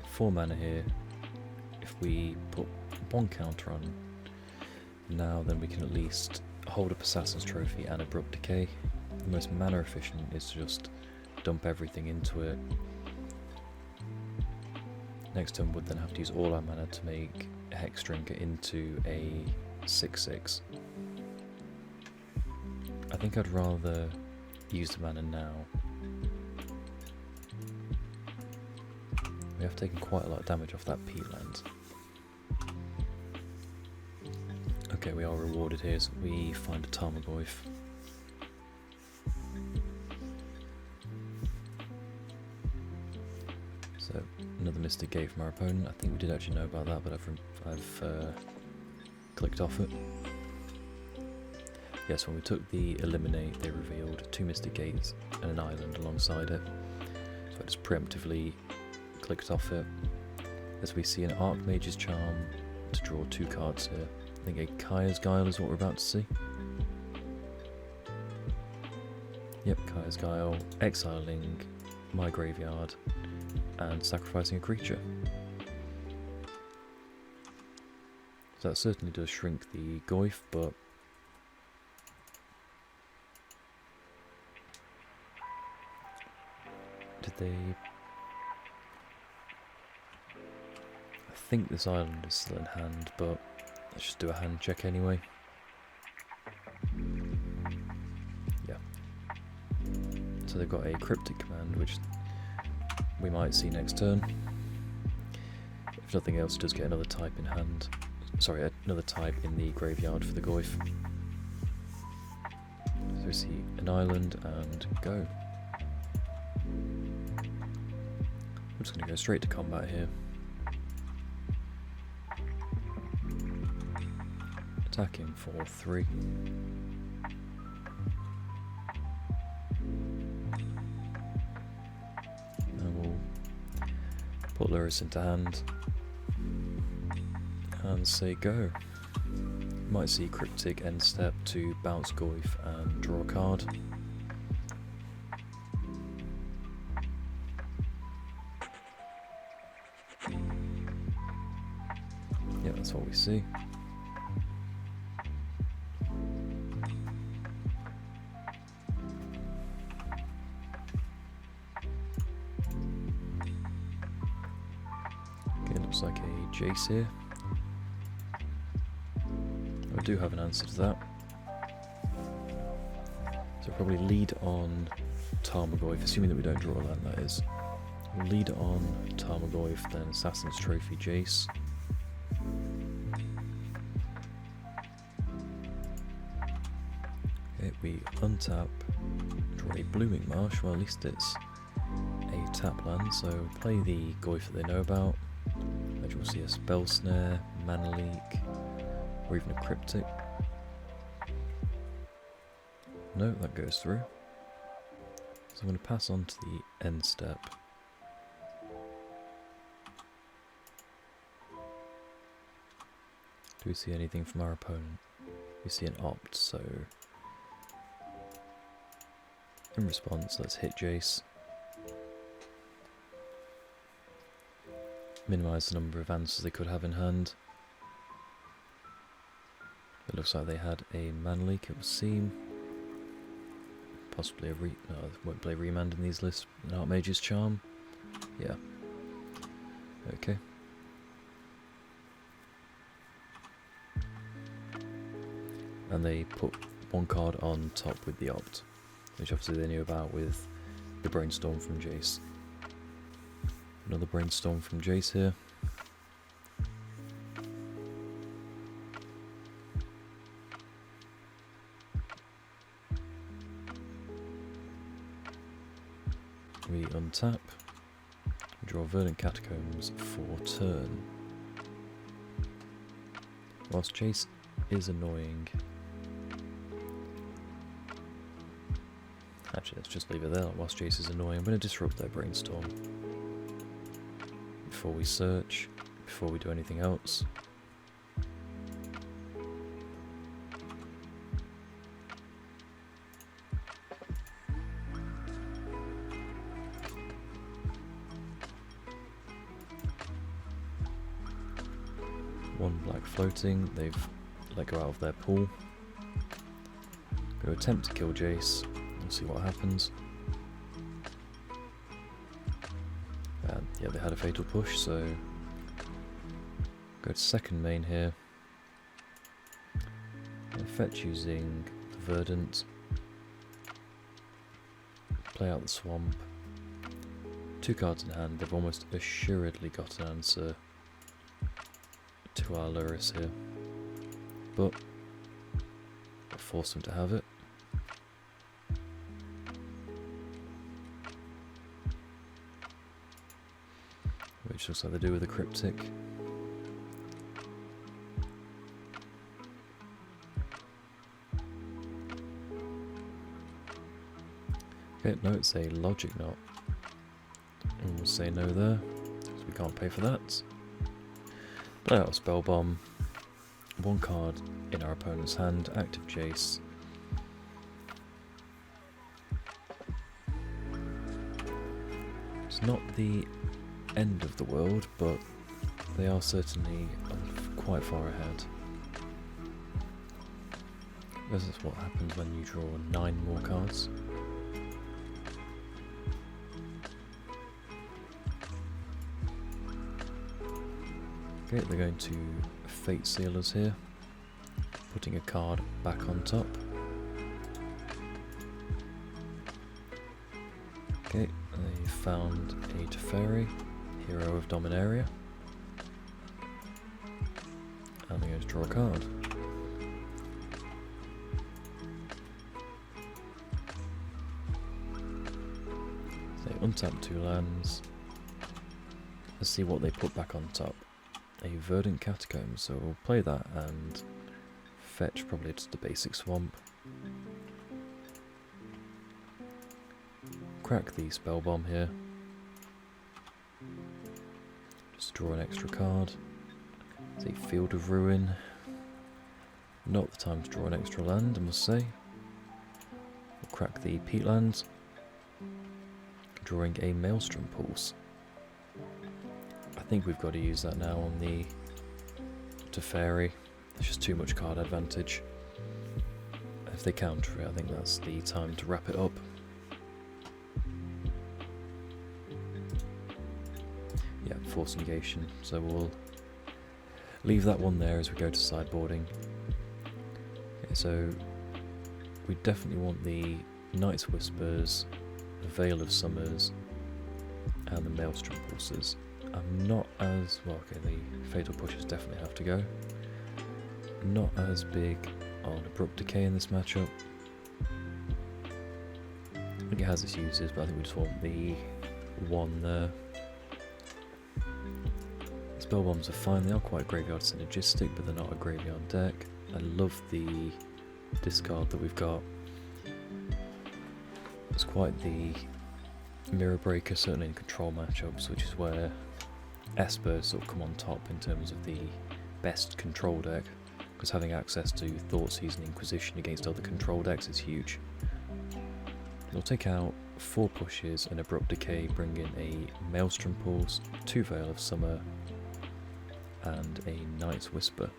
4 mana here. If we put 1 counter on now, then we can at least hold up Assassin's Trophy and Abrupt Decay. The most mana efficient is to just dump everything into it. Next turn would then have to use all our mana to make a Hex Drinker into a 6/6. I think I'd rather use the mana now. We have taken quite a lot of damage off that peatland. Okay, we are rewarded here, so we find a Tarmogoyf. So, another Mystic Gate from our opponent. I think we did actually know about that, but I've clicked off it. Yes, when we took the Eliminate, they revealed 2 Mystic Gates and an island alongside it. So I just preemptively clicked off it. As we see an Archmage's Charm to draw 2 cards here. I think a Kaya's Guile is what we're about to see. Yep, Kaya's Guile, exiling my graveyard and sacrificing a creature. So that certainly does shrink the Goyf, but did they... I think this island is still in hand, but let's just do a hand check anyway. Yeah. So they've got a Cryptic Command, which we might see next turn. If nothing else, it does get another type in hand. Sorry, another type in the graveyard for the Goyf. So we see an island and go. I'm just going to go straight to combat here. Attacking for 3. And we'll put Luris into hand and say go. Might see Cryptic end step to bounce Goyf and draw a card. Yeah, that's what we see. Looks like a Jace here. I do have an answer to that. So probably lead on Tarmogoyf, assuming that we don't draw a land, that is. We'll lead on Tarmogoyf, then Assassin's Trophy Jace. Okay, we untap, draw a Blooming Marsh, well at least it's a tap land, so play the Goyf that they know about. And you'll see a Spell Snare, Mana Leak, or even a Cryptic. No, that goes through. So I'm going to pass on to the end step. Do we see anything from our opponent? We see an opt, so in response, let's hit Jace. Minimise the number of answers they could have in hand. It looks like they had a Mana Leak, it would seem. Possibly a no, I won't play Remand in these lists. An Archmage's Charm. Yeah. Okay. And they put one card on top with the opt, which obviously they knew about with the Brainstorm from Jace. Another Brainstorm from Jace here. We untap, we draw Verdant Catacombs for turn. Whilst Jace is annoying, actually let's just leave it there. Whilst Jace is annoying, I'm going to disrupt their Brainstorm before we search, before we do anything else. One black floating, they've let go out of their pool. Go attempt to kill Jace, we'll see what happens. And yeah, they had a fatal push, so go to second main here. Fetch using the Verdant. Play out the Swamp. 2 cards in hand, they've almost assuredly got an answer to our Luris here, but we'll force them to have it. Which looks like they do with a Cryptic. Okay, no, it's a Logic Knot. And we'll say no there, because we can't pay for that. Play out a Spell Bomb, 1 card in our opponent's hand, active Jace. It's not the end of the world, but they are certainly quite far ahead. This is what happens when you draw 9 more cards. Okay, they're going to Fate Sealers here, putting a card back on top. Okay, they found a Teferi, Hero of Dominaria, and they're going to draw a card. So they untap 2 lands. Let's see what they put back on top. A Verdant Catacomb, so we'll play that and fetch probably just a basic Swamp. Crack the Spell Bomb here. Just draw an extra card. It's a Field of Ruin. Not the time to draw an extra land, I must say. We'll crack the Peatland, drawing a Maelstrom Pulse. I think we've got to use that now on the Teferi. There's just too much card advantage. If they counter it, I think that's the time to wrap it up. Yeah, force negation. So we'll leave that one there as we go to sideboarding. Okay, so we definitely want the Night's Whispers, the Veil of Summers, and the Maelstrom Pulses. I'm not as... well, okay, the Fatal Pushes definitely have to go. Not as big on Abrupt Decay in this matchup. I think it has its uses, but I think we just want the one there. Spell Bombs are fine, they are quite graveyard synergistic, but they're not a graveyard deck. I love the discard that we've got. It's quite the mirror breaker, certainly in control matchups, which is where Esper sort of come on top in terms of the best control deck, because having access to Thoughtseize and Inquisition against other control decks is huge. We'll take out 4 pushes and Abrupt Decay, bring in a Maelstrom Pulse, 2 Veil of Summer, and a Night's Whisper.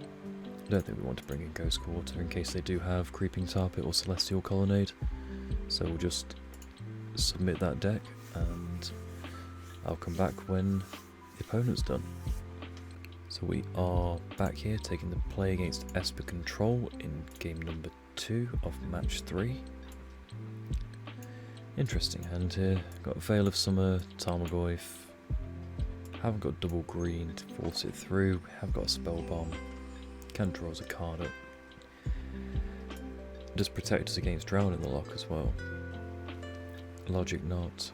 I don't think we want to bring in Ghost Quarter in case they do have Creeping Tarpit or Celestial Colonnade, so we'll just submit that deck and I'll come back when the opponent's done. So we are back here taking the play against Esper Control in game number 2 of match 3. Interesting hand here. Got Veil of Summer, Tarmogoyf. Haven't got double green to force it through. Have got a Spell Bomb. Can draw us a card up. Does protect us against Drown in the lock as well. Logic not.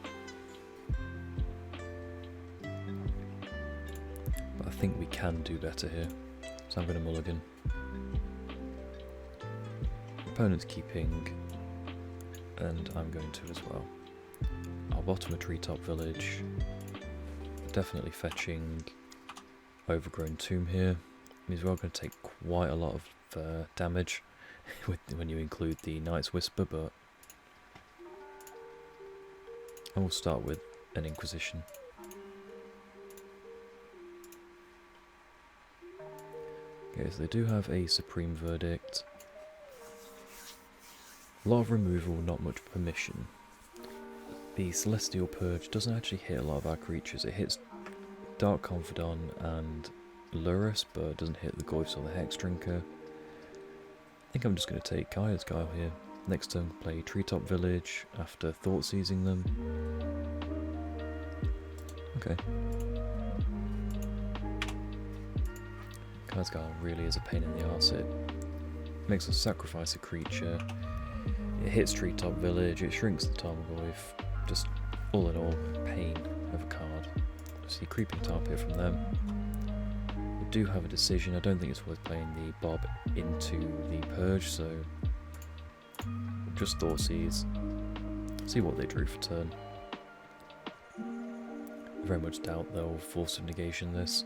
But I think we can do better here. So I'm going to mulligan. Opponent's keeping, and I'm going to as well. I'll bottom a Treetop Village. Definitely fetching Overgrown Tomb here. Means we're going to take quite a lot of damage when you include the Night's Whisper, but and we'll start with an Inquisition. Okay, so they do have a Supreme Verdict. A lot of removal, not much permission. The Celestial Purge doesn't actually hit a lot of our creatures. It hits Dark Confidant and Lurrus, but it doesn't hit the Goyfs or the Hex Drinker. I think I'm just going to take Kaya's Guile here. Next turn play Treetop Village after Thoughtseizing them. Okay. Kaya's Guile really is a pain in the arse. It makes us sacrifice a creature. It hits Treetop Village, it shrinks the Tarmogoyf. Just all in all, pain of a card. See Creeping Tarpit from them. We do have a decision. I don't think it's worth playing the Bob into the Purge, so just Thoughtseize. See what they drew for turn. I very much doubt they'll force a negation this.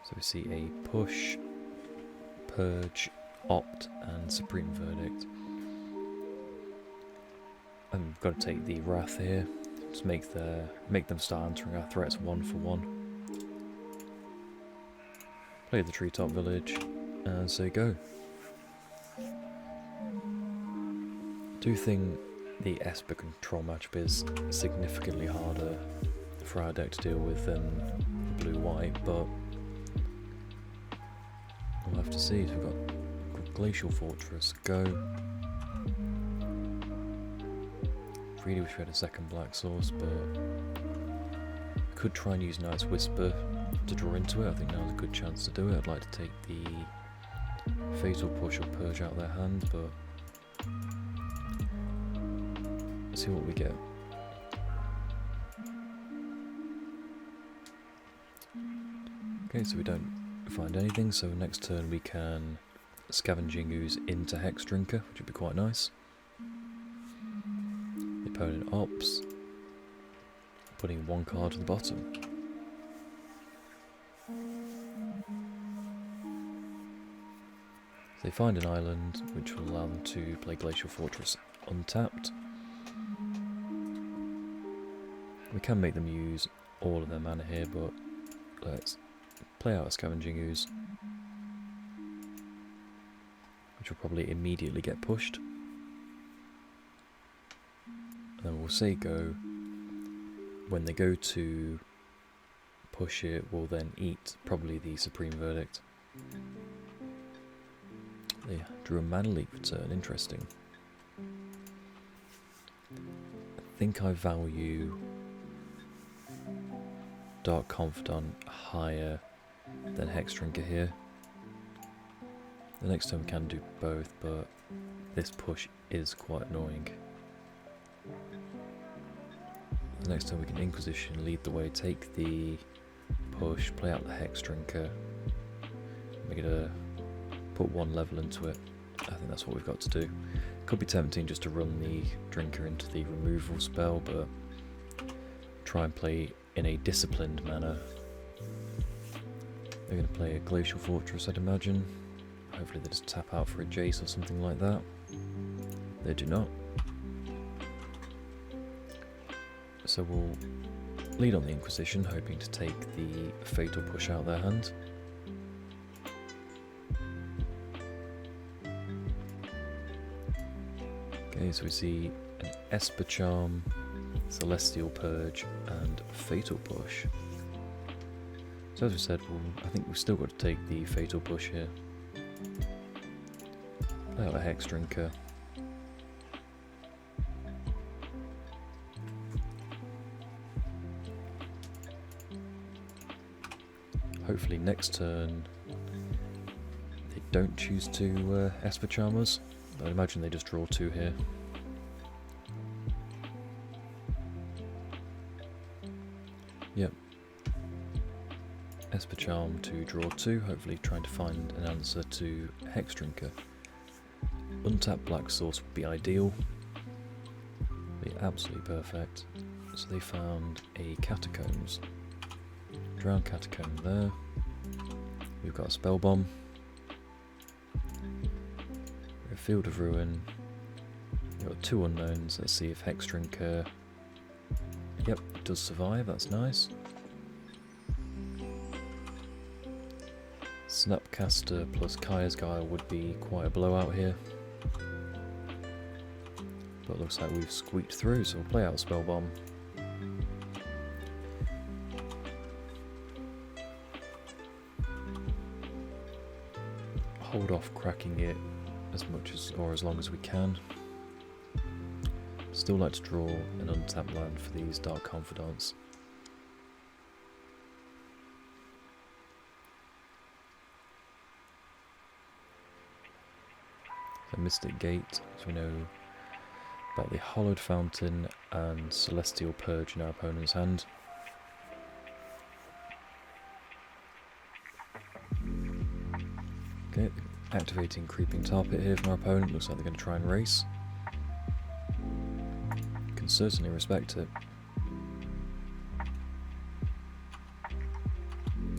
So we see a push, Purge, Opt, and Supreme Verdict. I've got to take the Wrath here. Just make them start answering our threats 1 for 1. Play the Treetop Village, and so go. I do think the Esper Control matchup is significantly harder for our deck to deal with than blue-white, but we'll have to see. So we've got Glacial Fortress, go. Really wish we had a second black source, but could try and use Night's Whisper to draw into it. I think now's a good chance to do it. I'd like to take the Fatal Push or Purge out of their hand, but let's see what we get. Okay, so we don't find anything, so next turn we can Scavenging Ooze into Hex Drinker, which would be quite nice. The opponent opts, putting 1 card to the bottom. They find an island, which will allow them to play Glacial Fortress untapped. We can make them use all of their mana here, but let's play out a Scavenging Ooze, which will probably immediately get pushed. And then we'll say go. When they go to push it, we'll then eat probably the Supreme Verdict. They drew a mana leak for turn, interesting. think I value Dark Confidant higher than Hexdrinker here. The next turn we can do both, but this push is quite annoying. The next turn we can Inquisition, lead the way, take the push, play out the Hexdrinker. We're gonna put one level into it. I think that's what we've got to do. Could be tempting just to run the drinker into the removal spell, but try and play in a disciplined manner. They're going to play a Glacial Fortress, I'd imagine. Hopefully they just tap out for a Jace or something like that. They do not. So we'll lead on the Inquisition, hoping to take the Fatal Push out their hand. Okay, so we see an Esper Charm, Celestial Purge, and Fatal Push. So as we said, I think we've still got to take the Fatal Push here. Play out a Hexdrinker. Hopefully next turn they don't choose to Esper Charm us. I'd imagine they just draw 2 here. Yep. Esper Charm to draw 2, hopefully trying to find an answer to Hexdrinker. Untapped Black Source would be ideal. Be absolutely perfect. So they found a Catacombs. Drown Catacomb there. We've got a Spell Bomb. A Field of Ruin. We've got 2 unknowns. Let's see if Hexdrinker. Yep, it does survive, that's nice. Snapcaster plus Kaya's Guile would be quite a blowout here. But it looks like we've squeaked through, so we'll play out Spell Bomb. Hold off cracking it as much as or as long as we can. Still like to draw an untapped land for these Dark Confidants. So Mystic Gate, as we know about the Hollowed Fountain and Celestial Purge in our opponent's hand. Okay, activating Creeping Tar Pit here from our opponent. Looks like they're going to try and race. Can certainly respect it.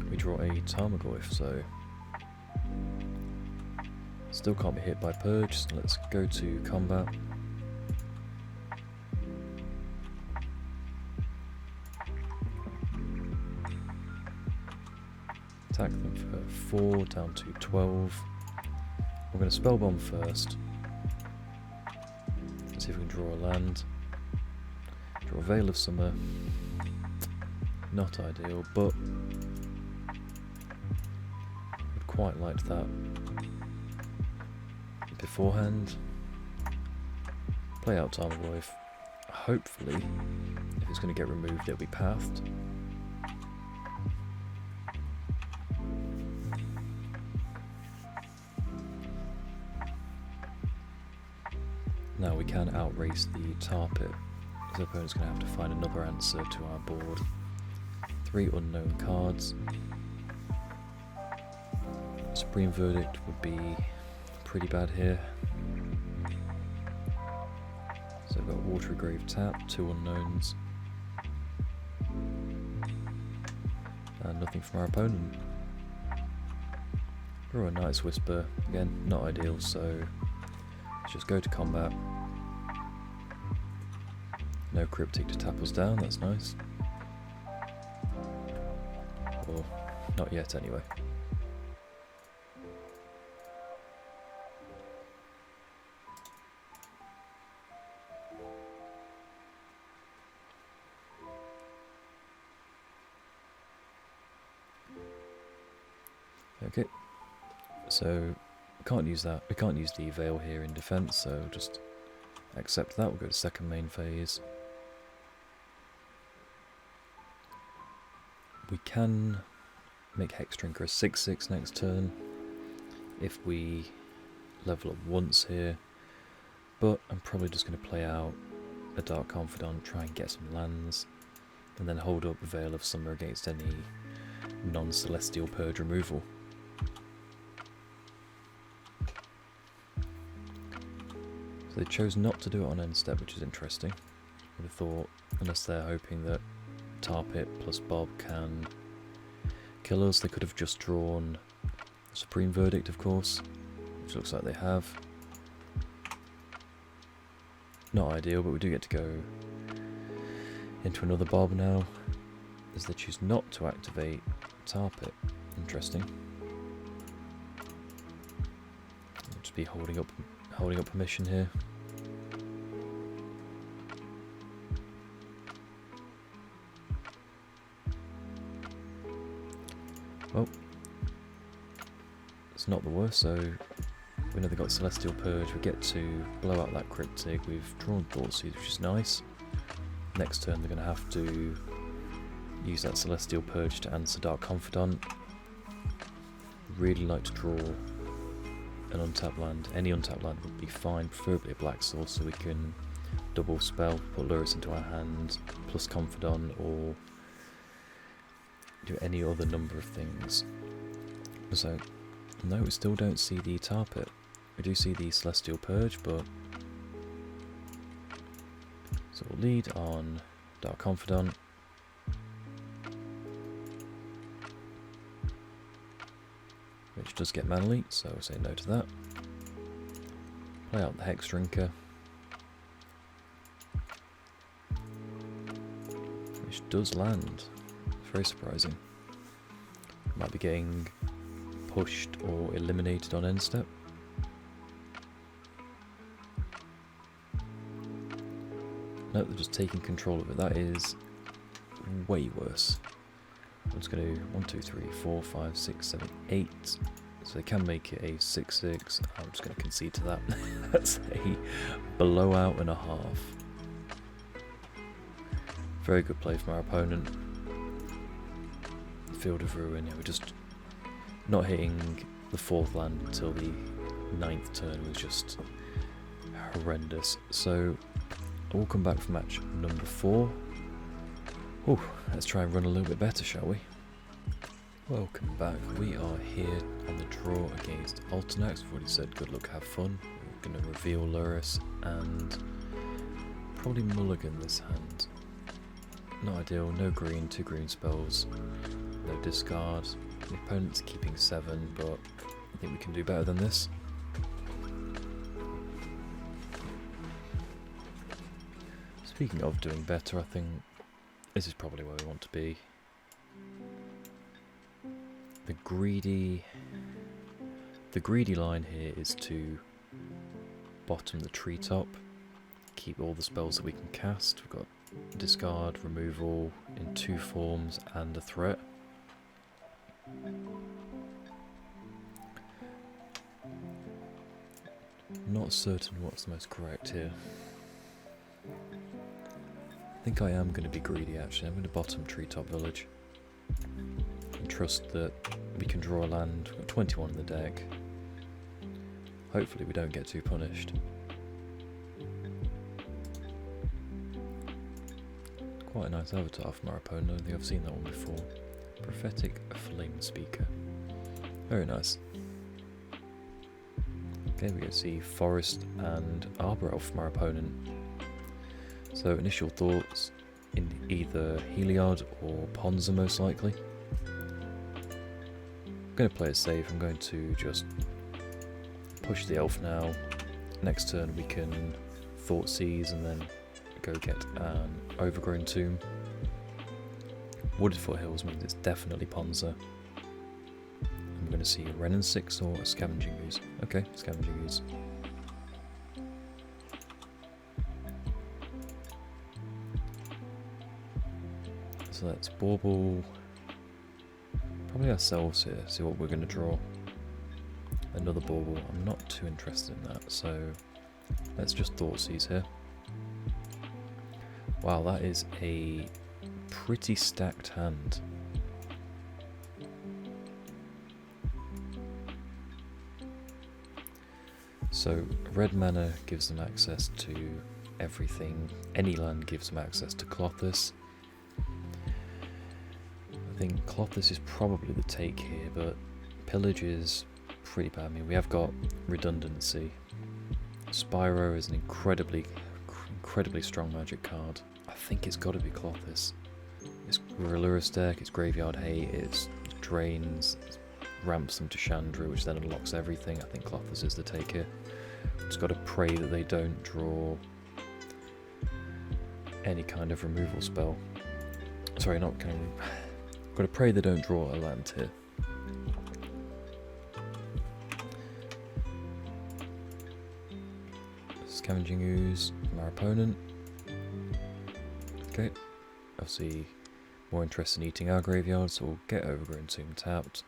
We draw a Tarmogoyf, so still can't be hit by Purge, so let's go to combat. Attack them for 4, down to 12. We're going to Spell Bomb first. Let's see if we can draw a land. Draw a Veil of Summer. Not ideal, but would quite like that beforehand. Play out Tarmogoyf. Hopefully, if it's going to get removed, it'll be pathed. Now we can outrace the Tar Pit. The opponent's going to have to find another answer to our board. 3 unknown cards. Supreme Verdict would be pretty bad here. So we've got Watery Grave tap, 2 unknowns. And nothing from our opponent. Draw a Night's Whisper. Again, not ideal, so let's just go to combat. No Cryptic to tap us down, that's nice. Or not yet anyway. Okay, so we can't use that. We can't use the Veil here in defense, so just accept that. We'll go to second main phase. We can make Hexdrinker a 6/6 next turn if we level up once here, but I'm probably just going to play out a Dark Confidant, try and get some lands, and then hold up Veil of Summer against any non-Celestial Purge removal. So they chose not to do it on end step, which is interesting. I would have thought, unless they're hoping that Tar Pit plus Bob can kill us, they could have just drawn Supreme Verdict, of course, which looks like they have. Not ideal, but we do get to go into another Bob now, as they choose not to activate Tar Pit. Interesting. I'll just be holding up permission here. Well, it's not the worst, so we know they've got Celestial Purge, we get to blow out that Cryptic, we've drawn Thoughtseize, which is nice. Next turn they're going to have to use that Celestial Purge to answer Dark Confidant. Really like to draw an untapped land. Any untapped land would be fine, preferably a black source, so we can double spell, put Lurrus into our hand, plus Confidant, or do any other number of things. So, no, we still don't see the Tar Pit. We do see the Celestial Purge, but... So we'll lead on Dark Confidant. Which does get mana leak, so we'll say no to that. Play out the Hexdrinker. Which does land. Very surprising. Might be getting pushed or eliminated on end step. No, they're just taking control of it. That is way worse. I'm just going to 1, 2, 3, 4, 5, 6, 7, 8. So they can make it a 6/6. I'm just going to concede to that. That's a blowout and a half. Very good play from our opponent. Field of Ruin, yeah, we're just not hitting the 4th land until the 9th turn was just horrendous. So we'll come back for match number 4. Ooh, let's try and run a little bit better, shall we? Welcome back. We are here on the draw against Alternax. We've already said good luck, have fun. We're going to reveal Lurrus and probably mulligan this hand. Not ideal, no green, 2 green spells. No discard. The opponent's keeping 7, but I think we can do better than this. Speaking of doing better, I think this is probably where we want to be. The greedy line here is to bottom the treetop, keep all the spells that we can cast. We've got discard, removal in 2 forms and a threat. Not certain what's the most correct here. I think I am going to be greedy actually. I'm going to bottom Treetop Village and trust that we can draw a land. We've got 21 in the deck. Hopefully we don't get too punished. Quite a nice avatar from our opponent. I don't think I've seen that one before. Prophetic Flame Speaker. Very nice. Okay, we get to see Forest and Arbor Elf from our opponent. So initial thoughts in either Heliod or Ponza most likely. I'm going to play it safe. I'm going to just push the elf now. Next turn we can Thoughtseize and then go get an Overgrown Tomb. Wooded Foothills means it's definitely Ponza. I'm going to see a Wrenn and 6 or a Scavenging Ooze. Okay, Scavenging Ooze. So let's bauble. Probably ourselves here, see what we're going to draw. Another bauble. I'm not too interested in that, so let's just Thoughtseize here. Wow, that is a pretty stacked hand. So red mana gives them access to everything. Any land gives them access to Clothis. I think Clothis is probably the take here, but Pillage is pretty bad. I mean, we have got redundancy. Spyro is an incredibly strong magic card. I think it's got to be Clothis. It's Gorillurus deck, it's Graveyard Hate, it's drains, it's ramps them to Chandra, which then unlocks everything. I think Clothis is the take here. Just got to pray that they don't draw any kind of removal spell. Sorry, not kind of. Got to pray they don't draw a land here. Scavenging Ooze from our opponent. Okay, obviously more interested in eating our graveyard, so we'll get Overgrown Tomb tapped.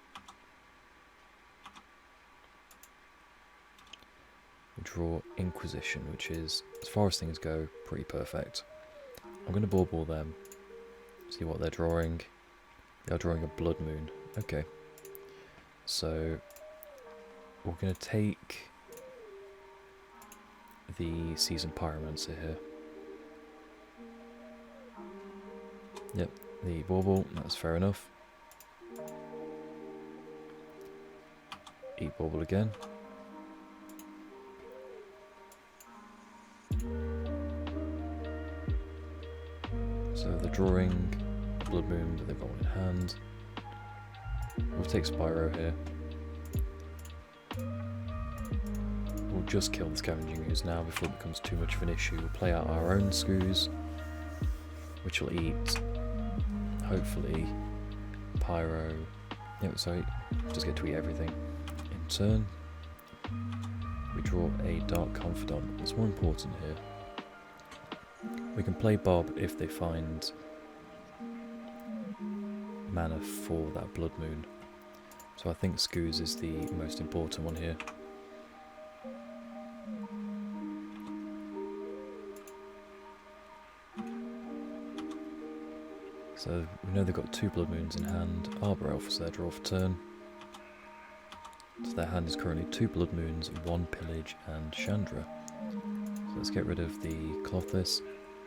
We draw Inquisition, which is, as far as things go, pretty perfect. I'm going to ball them, see what they're drawing. They're drawing a Blood Moon. Okay, so we're going to take the Seasoned Pyromancer here. Yep, the Bauble, that's fair enough. Eat Bauble again. So they're drawing Blood Moon that they've got in hand. We'll take Spyro here. We'll just kill the Scavenging Ooze now before it becomes too much of an issue. We'll play out our own Skoos, which will eat, hopefully, Pyro. Yep, sorry, just get to eat everything. In turn, we draw a Dark Confidant. What's more important here? We can play Bob if they find mana for that Blood Moon. So I think Skoos is the most important one here. So we know they've got 2 Blood Moons in hand. Arbor Elf is their draw for turn. So their hand is currently 2 Blood Moons, 1 Pillage and Chandra. So let's get rid of the Clothis.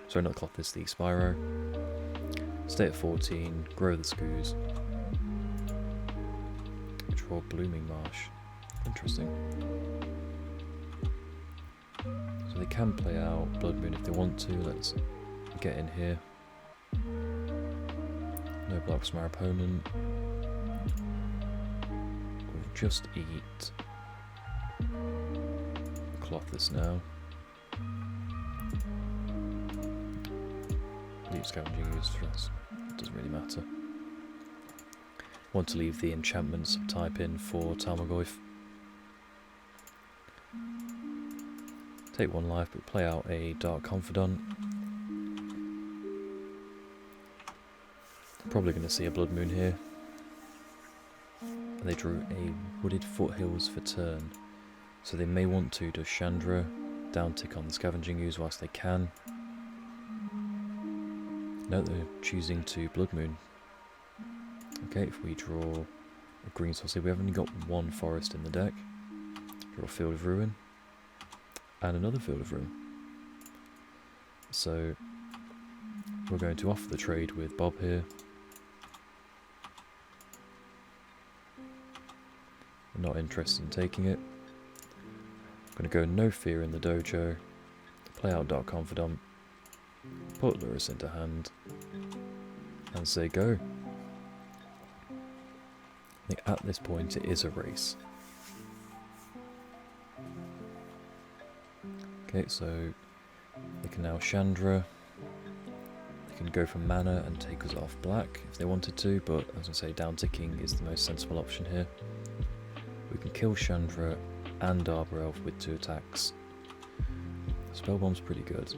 Sorry, not Clothis, the Spyro. Stay at 14, grow the Skoos. Draw Blooming Marsh. Interesting. So they can play out Blood Moon if they want to. Let's get in here. No blocks from our opponent. We'll just eat Clothis now. Leave Scavenging Ooze for us. It doesn't really matter. Want to leave the enchantment subtype in for Tarmogoyf. Take 1 life, but play out a Dark Confidant. Probably going to see a Blood Moon here. They drew a Wooded Foothills for turn, so they may want to do Chandra, down tick on the Scavenging Ooze whilst they can. No, they're choosing to Blood Moon. Okay, if we draw a green source here, we have only got 1 forest in the deck. Draw a Field of Ruin, and another Field of Ruin. So we're going to offer the trade with Bob here. I'm not interested in taking it. I'm going to go No Fear in the dojo, play out Dark Confidant, put Lurrus into hand, and say go. I think at this point it is a race. Okay, so they can now Chandra. They can go for mana and take us off black if they wanted to, but as I say, down ticking is the most sensible option here. We can kill Chandra and Arbor Elf with 2 attacks. Spellbomb's pretty good.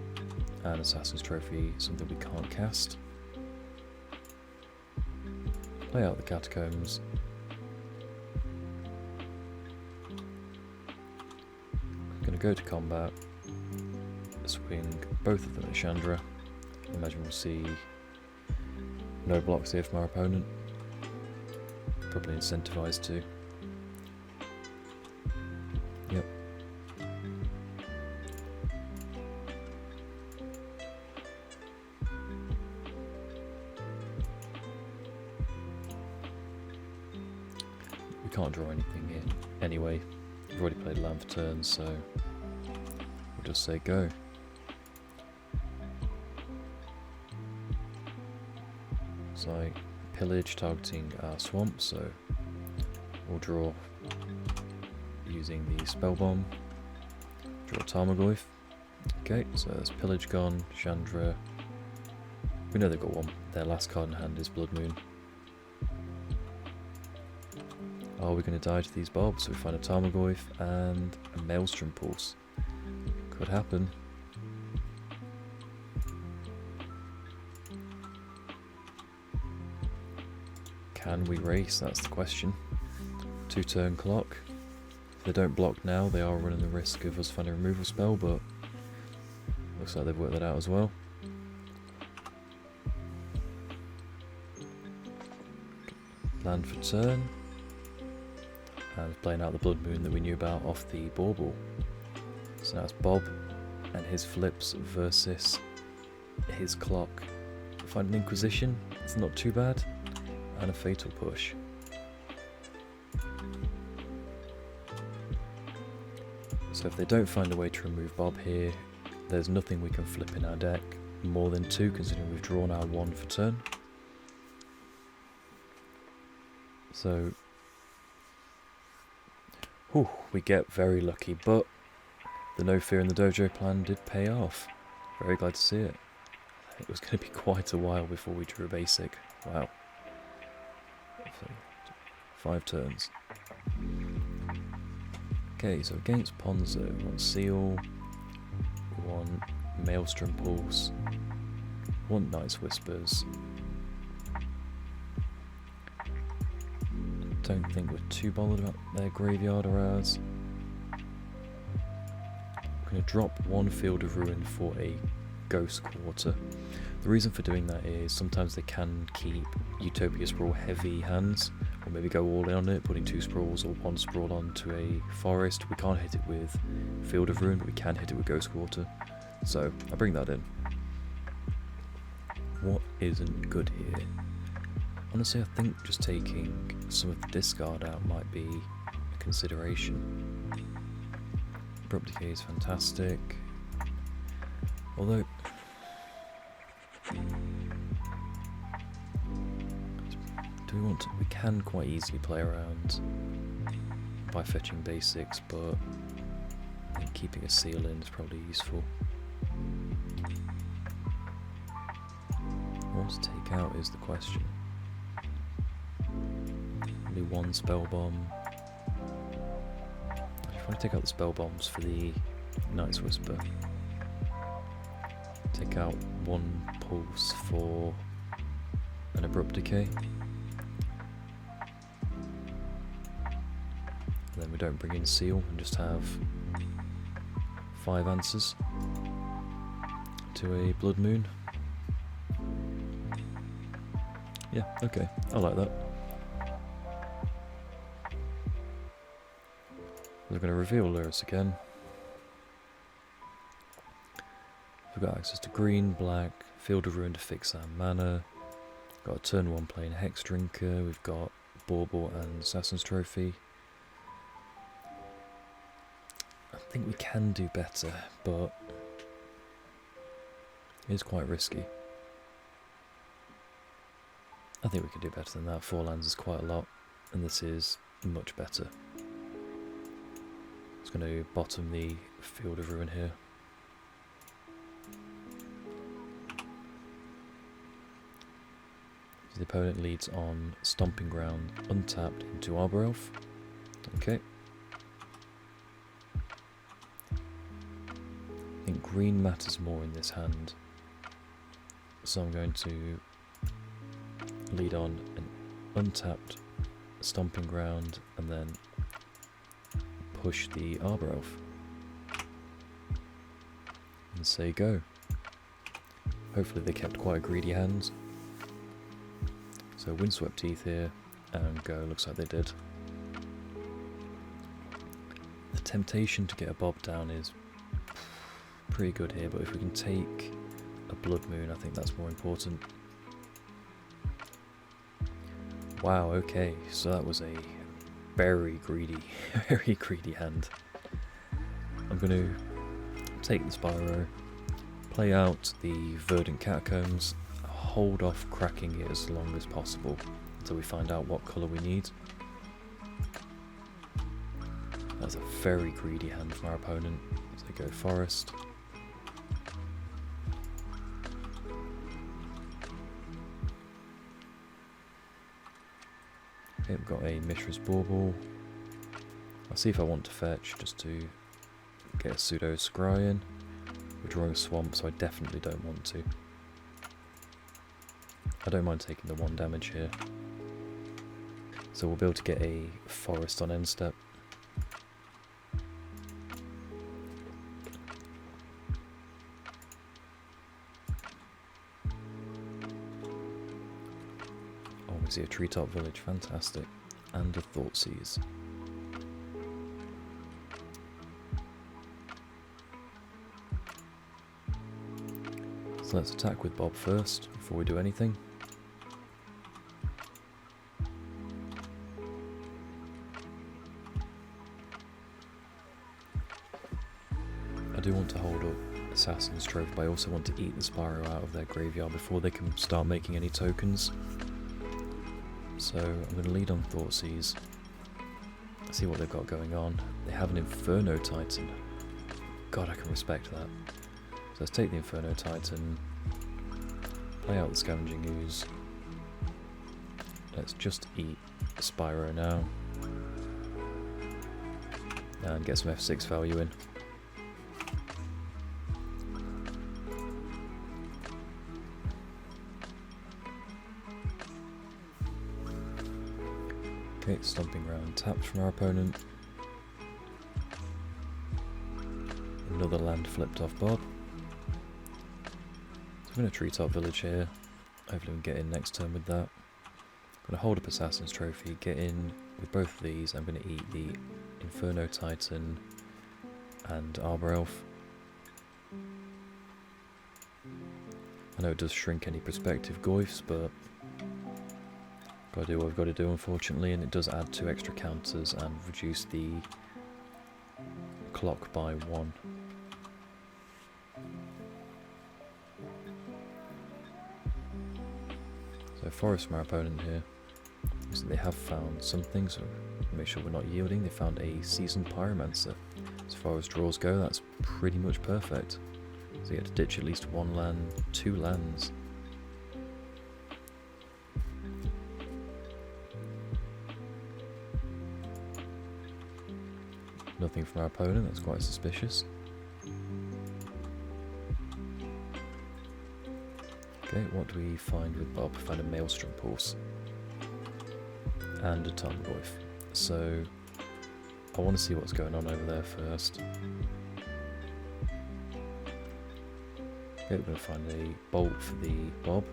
And Assassin's Trophy, something we can't cast. Play out the Catacombs. I'm going to go to combat. Swing both of them at Chandra. I imagine we'll see no blocks here from our opponent. Probably incentivized to. Yep. can't draw anything in anyway. We've already played a land for turn, so we'll just say go. So I pillage targeting our swamp, so we'll draw using the spell bomb. Draw Tarmogoyf. Okay, so there's pillage gone, Chandra. We know they've got one. Their last card in hand is Blood Moon. Are we going to die to these bobs? So we find a Tarmogoyf and a Maelstrom Pulse. Could happen. Can we race? That's the question. 2-turn clock. If they don't block now, they are running the risk of us finding a removal spell, but looks like they've worked that out as well. Land for turn. And playing out the Blood Moon that we knew about off the Bauble. So now it's Bob and his flips versus his clock. Find an Inquisition, it's not too bad, and a Fatal Push. So if they don't find a way to remove Bob here, there's nothing we can flip in our deck, more than 2 considering we've drawn our 1 for turn. So we get very lucky, but the No Fear in the Dojo plan did pay off. Very glad to see it. It was going to be quite a while before we drew a basic. Wow. 5 turns. Okay, so against Ponza, we want Seal, we want Maelstrom Pulse, we want Night's Whispers. Don't think we're too bothered about their graveyard or ours. We're going to drop 1 Field of Ruin for a Ghost Quarter. The reason for doing that is sometimes they can keep Utopia Sprawl heavy hands, or maybe go all in on it, putting 2 sprawls or 1 sprawl onto a forest. We can't hit it with Field of Ruin, but we can hit it with Ghost Quarter. So I bring that in. What isn't good here? Honestly, I think just taking some of the discard out might be a consideration. Abrupt Decay is fantastic. Although, do we want to? We can quite easily play around by fetching basics, but I think keeping a seal in is probably useful. What to take out is the question. Only 1 spell bomb. If I take out the spell bombs for the Night's Whisper, take out 1 pulse for an Abrupt Decay, and then we don't bring in Seal and just have 5 answers to a Blood Moon. Yeah, okay, I like that. We're going to reveal Lurrus again. We've got access to green, black, Field of Ruin to fix our mana. Got a turn 1 playing Hex Drinker. We've got Bauble and Assassin's Trophy. I think we can do better, but it's quite risky. I think we can do better than that. 4 lands is quite a lot, and this is much better. It's going to bottom the Field of Ruin here. So the opponent leads on Stomping Ground, untapped into Arbor Elf. Okay. I think green matters more in this hand, so I'm going to lead on an untapped Stomping Ground and then push the Arbor Elf and say go. Hopefully they kept quite greedy hands. So Windswept Teeth here and go, looks like they did. The temptation to get a Bob down is pretty good here, but if we can take a Blood Moon, I think that's more important. Wow, okay, so that was a very greedy, very greedy hand. I'm going to take the Spyro, play out the Verdant Catacombs, hold off cracking it as long as possible until we find out what colour we need. That's a very greedy hand from our opponent, so they go Forest. Okay, we've got a Mishra's Bauble. I'll see if I want to fetch just to get a pseudo Scry in. We're drawing a swamp, so I definitely don't want to. I don't mind taking the 1 damage here. So we'll be able to get a forest on end step. Oh, we see a treetop village, fantastic. And a Thoughtseize. So let's attack with Bob first, before we do anything. I do want to hold up Assassin's Trophy, but I also want to eat the Spyro out of their graveyard before they can start making any tokens. So I'm going to lead on Thoughtseize, see what they've got going on. They have an Inferno Titan. God, I can respect that. So let's take the Inferno Titan, play out the Scavenging Ooze. Let's just eat Spyro now, and get some F6 value in. Okay, Stomping Ground tapped from our opponent. Another land flipped off Bob. So I'm going to Treetop Village here. Hopefully we can get in next turn with that. I'm going to hold up Assassin's Trophy, get in with both of these. I'm going to eat the Inferno Titan and Arbor Elf. I know it does shrink any prospective Goyfs, but gotta do what I've got to do, unfortunately, and it does add 2 extra counters and reduce the clock by 1. So Forest from our opponent here. So they have found something, so make sure we're not yielding. They found a Seasoned Pyromancer. As far as draws go, that's pretty much perfect. So you get to ditch at least 1 land, 2 lands. Nothing from our opponent, that's quite suspicious. Okay, what do we find with Bob? Find a Maelstrom Pulse. And a Tarmogoyf. So, I want to see what's going on over there first. Okay, we're going to find a Bolt for the Bob.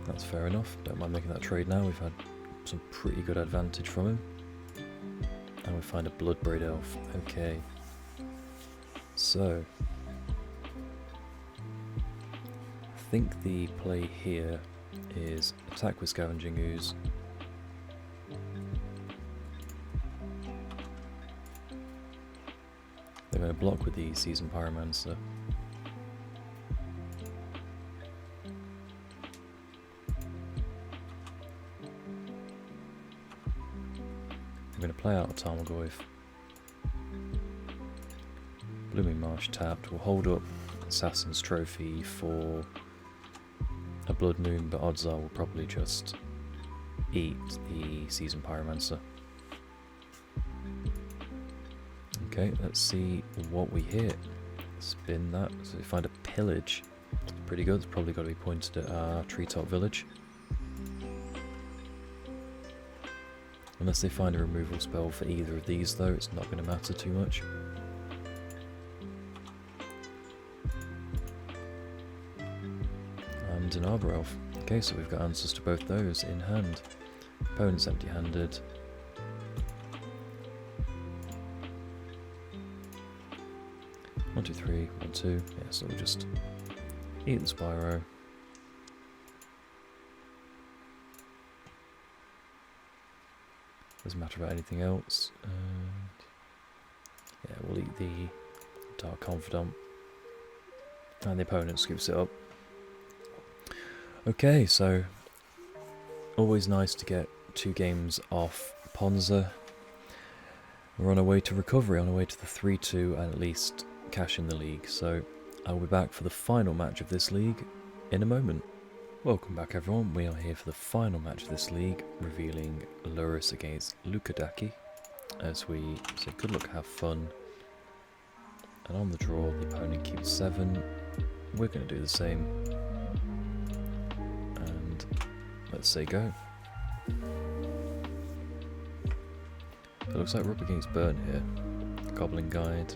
That's fair enough, don't mind making that trade now, we've had some pretty good advantage from him. And we find a Bloodbraid Elf. Okay. So, I think the play here is attack with Scavenging Ooze. They're going to block with the Seasoned Pyromancer. I'm going to play out a Tarmogoyf. Blooming Marsh tapped. We'll hold up Assassin's Trophy for a Blood Moon, but odds are we'll probably just eat the Seasoned Pyromancer. Okay, let's see what we hit. Spin that. So we find a Pillage. It's pretty good. It's probably got to be pointed at our Treetop Village. Unless they find a removal spell for either of these though, it's not going to matter too much. And an Arbor Elf. Okay, so we've got answers to both those in hand. Opponent's empty-handed. One, two, three, 1, 2. Yeah, so we'll just eat the Spyro. Doesn't matter about anything else. Yeah, we'll eat the Dark Confidant. And the opponent scoops it up. Okay, so always nice to get 2 games off Ponza. We're on our way to recovery, on our way to the 3-2 and at least cash in the league. So I'll be back for the final match of this league in a moment. Welcome back everyone, we are here for the final match of this league, revealing Lurus against Lukadaki. As we say good luck, have fun. And on the draw, the opponent keeps 7. We're going to do the same. And let's say go. It looks like we're up against Burn here. Goblin Guide.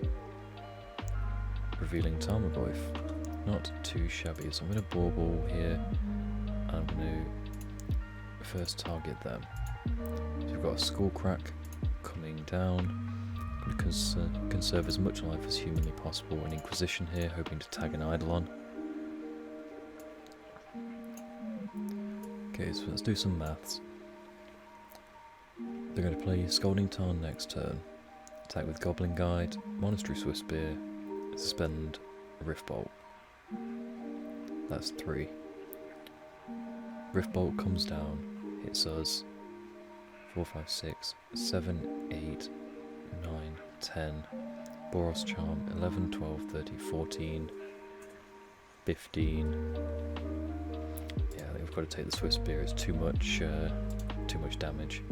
Revealing Tarmogoyf. Not too shabby, so I'm going to Bauble here. And I'm going to first target them. So we've got a Skullcrack coming down. I'm going to conserve as much life as humanly possible. An Inquisition here, hoping to tag an Eidolon. Okay, so let's do some maths. They're going to play Scalding Tarn next turn. Attack with Goblin Guide, Monastery Swiftspear, suspend Riftbolt. That's 3. Riftbolt comes down, hits us 4, 5, 6, 7, 8, 9, 10. Boros Charm 11, 12, 13, 14, 15. Yeah, I think we've got to take the Swiftspear. It's too much damage.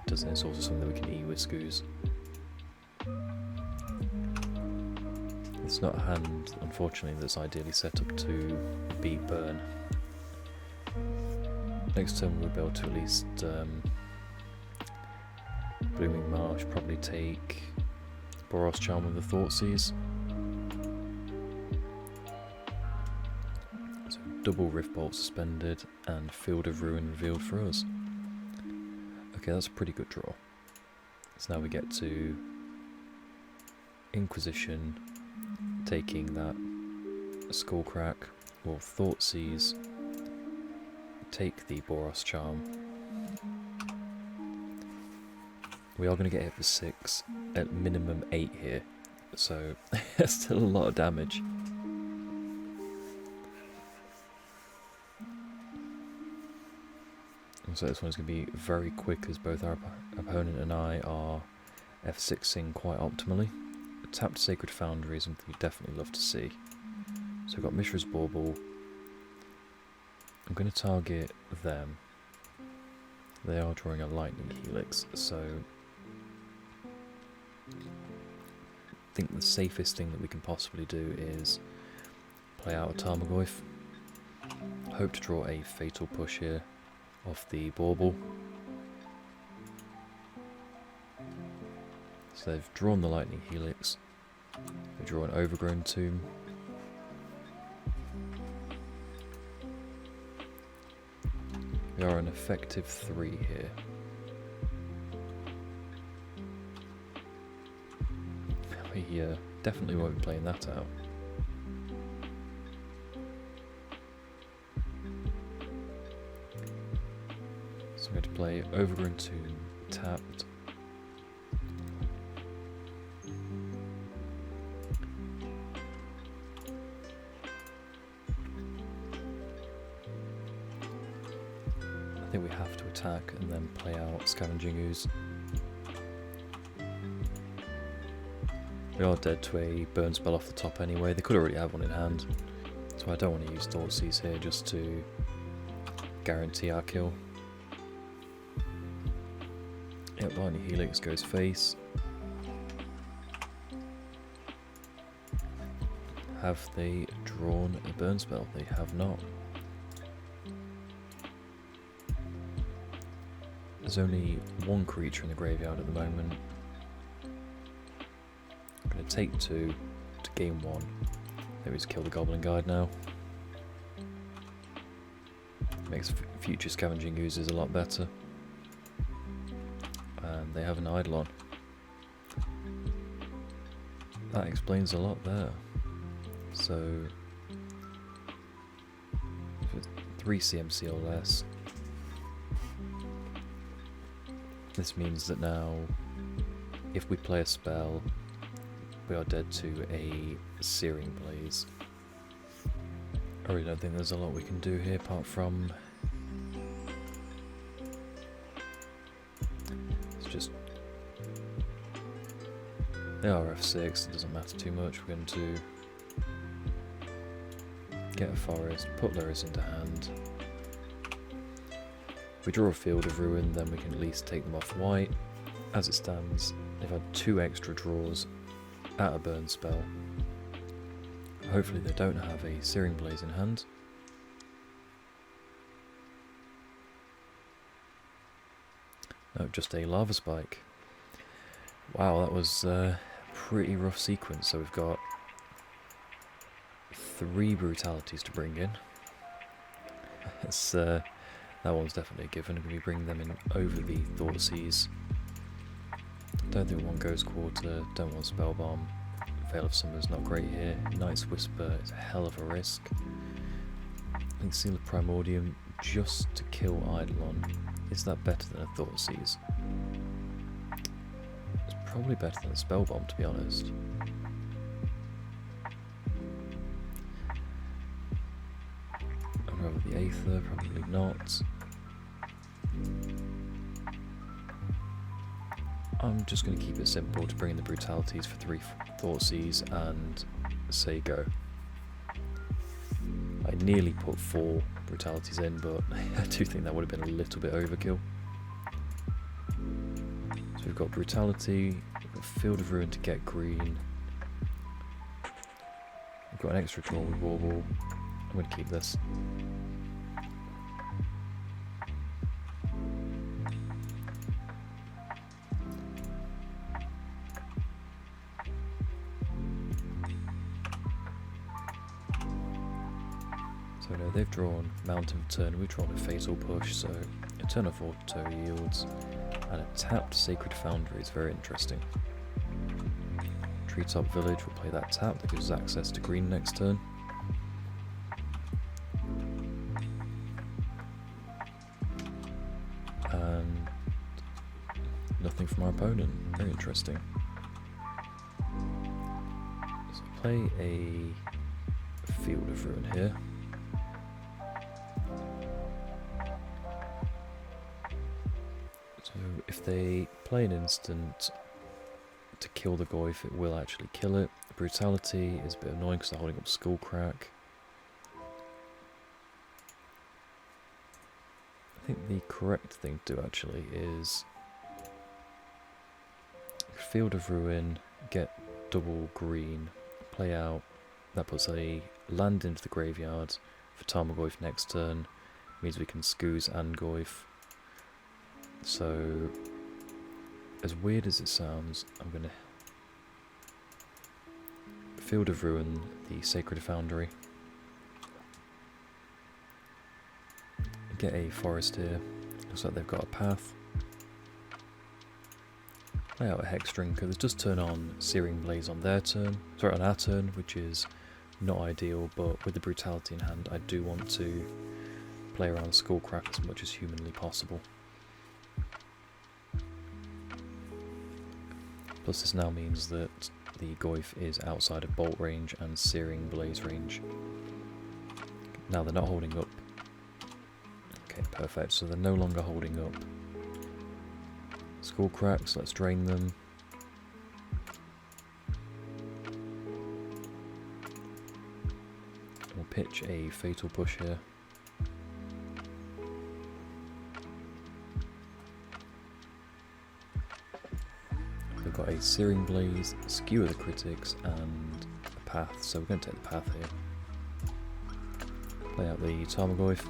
Doesn't it's also something that we can eat with Skoos. It's not a hand, unfortunately, that's ideally set up to beat Burn. Next turn we'll be able to at least Blooming Marsh, probably take Boros Charm with the Thoughtseize. So double Riftbolt suspended and Field of Ruin revealed for us. Okay, that's a pretty good draw. So now we get to Inquisition, taking that Skullcrack or Thoughtseize, take the Boros Charm. We are going to get hit for 6, at minimum 8 here, so that's still a lot of damage. So this one's going to be very quick, as both our opponent and I are F6ing quite optimally. Tapped Sacred Foundry is something we definitely love to see. So we've got Mishra's Bauble. I'm going to target them. They are drawing a Lightning Helix, so I think the safest thing that we can possibly do is play out a Tarmogoyf. Hope to draw a Fatal Push here off the Bauble. So they've drawn the Lightning Helix. They draw an Overgrown Tomb. We are an effective 3 here. We definitely won't be playing that out. So I'm going to play Overgrown Tomb tapped. I think we have to attack and then play out Scavenging Ooze. We are dead to a burn spell off the top anyway. They could already have one in hand, so I don't want to use Thoughtseize here just to guarantee our kill. Yep, Lightning Helix goes face. Have they drawn a burn spell? They have not. There's only one creature in the graveyard at the moment. I'm going to take 2 to gain 1. Maybe just kill the Goblin Guide now. Makes future Scavenging Oozes a lot better. And they have an Eidolon. That explains a lot there. So, 3 CMC or less. This means that now, if we play a spell, we are dead to a Searing Blaze. I really don't think there's a lot we can do here apart from... It's just... They are F6, it doesn't matter too much. We're going to get a forest, put Lurrus into hand. If we draw a Field of Ruin, then we can at least take them off white. As it stands, they've had 2 extra draws at a burn spell. Hopefully they don't have a Searing Blaze in hand. No, just a Lava Spike. Wow, that was a pretty rough sequence. So we've got 3 brutalities to bring in. It's, that one's definitely a given. I'm going to be bringing them in over the Thoughtseize. Don't think one goes quarter, don't want Spellbomb. Veil of Summer's not great here. Night's Whisper is a hell of a risk. I think Seal of Primordium just to kill Eidolon. Is that better than a Thoughtseize? It's probably better than a Spellbomb, to be honest. Unravel the Aether, probably not. I'm just going to keep it simple to bring in the brutalities for 3 Thoughtseize and say go. I nearly put 4 brutalities in, but I do think that would have been a little bit overkill. So we've got brutality, we've got Field of Ruin to get green. We've got an extra draw with Warble. I'm going to keep this. So no, they've drawn Mountain of Turn, we've drawn a Fatal Push, so a turn of Auto yields, and a tapped Sacred Foundry is very interesting. Treetop Village will play that tap, that gives us access to green next turn. And nothing from our opponent, very interesting. So play a Field of Ruin here. So if they play an instant to kill the Goyf, it will actually kill it. Brutality is a bit annoying because they're holding up Skullcrack. I think the correct thing to do actually is Field of Ruin, get double green, play out, that puts a land into the graveyard for Tarmogoyf next turn, means we can Scooze and Goyf. So, as weird as it sounds, I'm going to Field of Ruin the Sacred Foundry. Get a forest here. Looks like they've got a path. Play out a Hex Drinker. This does turn on Searing Blaze on their turn. Sorry, on our turn, which is not ideal, but with the brutality in hand, I do want to play around Skullcrack as much as humanly possible. Plus this now means that the Goyf is outside of Bolt range and Searing Blaze range. Now they're not holding up. Okay, perfect, so they're no longer holding up. Skullcracks, let's drain them. We'll pitch a Fatal Push here. We've got a Searing Blaze, Skewer the Critics, and a Path, so we're going to take the Path here. Play out the Tarmogoyf.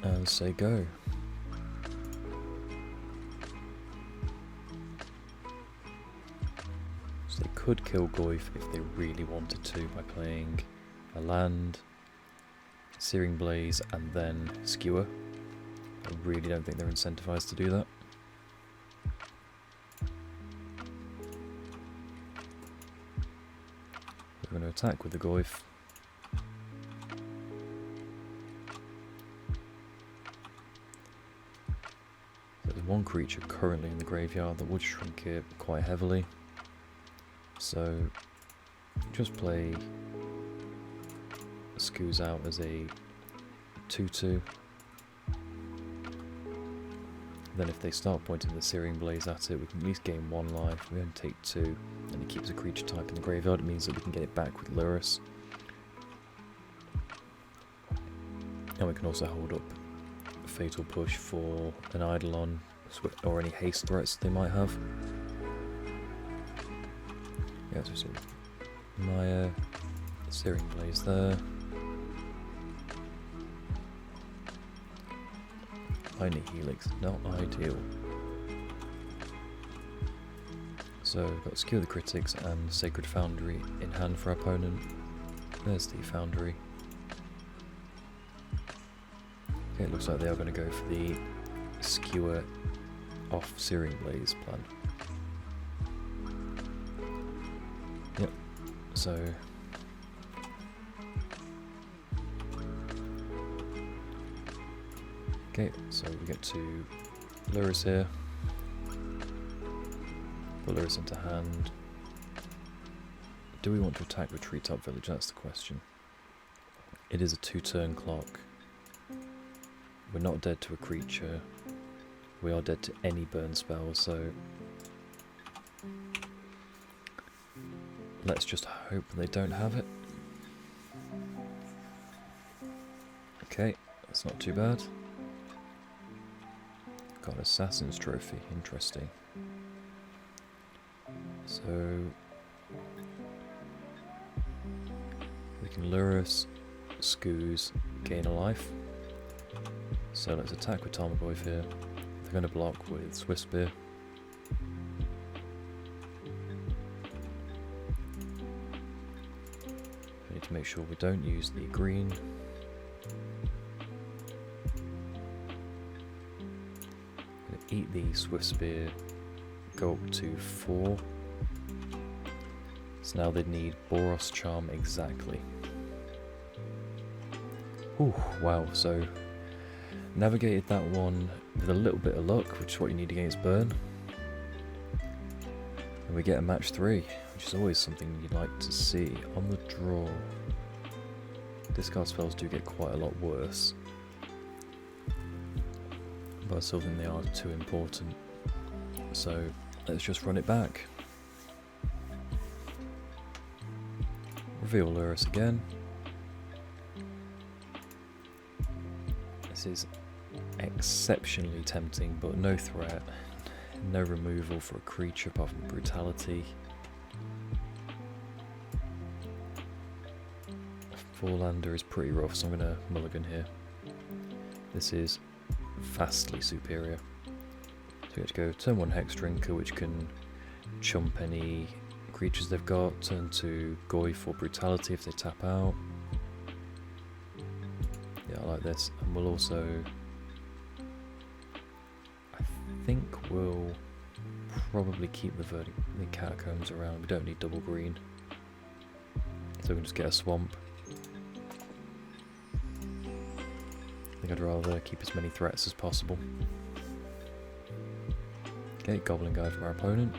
And say go. So they could kill Goyf if they really wanted to by playing a land, Searing Blaze, and then Skewer. I really don't think they're incentivized to do that. We're going to attack with the Goyf. one creature currently in the graveyard that would shrink it quite heavily. So just play Scoos out as a 2/2. Then if they start pointing the Searing Blaze at it, we can at least gain 1 life. We only take 2, and it keeps a creature type in the graveyard. It means that we can get it back with Lurrus. And we can also hold up a Fatal Push for an Eidolon, or any haste threats they might have. Yeah, so Maya, Searing Blaze there. Tiny Helix, not ideal. So we've got Skewer the Critics and Sacred Foundry in hand for our opponent. There's the Foundry. Okay, it looks like they are going to go for the Skewer off Searing Blaze plan. Yep, so okay, so we get to Lurrus here. Put Lurrus into hand. Do we want to attack with Treetop Village? That's the question. It is a 2-turn clock. We're not dead to a creature. We are dead to any burn spell, so let's just hope they don't have it. Okay, that's not too bad. Got an Assassin's Trophy, interesting. So we can Lurrus, Scoos, gain a life. So let's attack with Tarmogoyf here. They're going to block with Swift Spear. We need to make sure we don't use the green. Eat the Swift Spear, go up to 4. So now they need Boros Charm exactly. Ooh, wow, so navigated that one with a little bit of luck, which is what you need against burn. And we get a match 3, which is always something you'd like to see. On the draw, discard spells do get quite a lot worse, but I still think they are too important. So let's just run it back. Reveal Lurrus again. This is exceptionally tempting, but no threat. No removal for a creature apart from Brutality. 4-lander is pretty rough, so I'm going to mulligan here. This is vastly superior. So we have to go turn 1 Hex Drinker, which can chump any creatures they've got, turn 2 Goy for Brutality if they tap out. Yeah, I like this. And we'll also, I think we'll probably keep the Catacombs around. We don't need double green, so we can just get a swamp. I think I'd rather keep as many threats as possible. Okay, Goblin Guide from our opponent.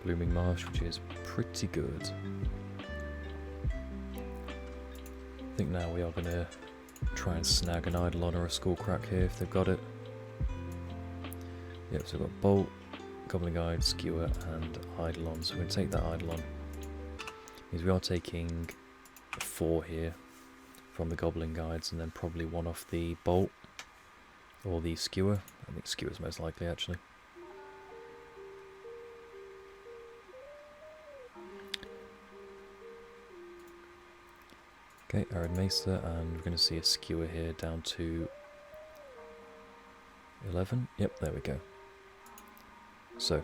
Blooming Marsh, which is pretty good. I think now we are going to try and snag an Eidolon or a Skullcrack here if they've got it. Yep, so we've got Bolt, Goblin Guide, Skewer and Eidolon. So we're going to take that Eidolon. Means we are taking 4 here from the Goblin Guides, and then probably 1 off the Bolt or the Skewer. I think Skewer's most likely, actually. Okay, Arid Maester, and we're going to see a Skewer here down to 11. Yep, there we go. So,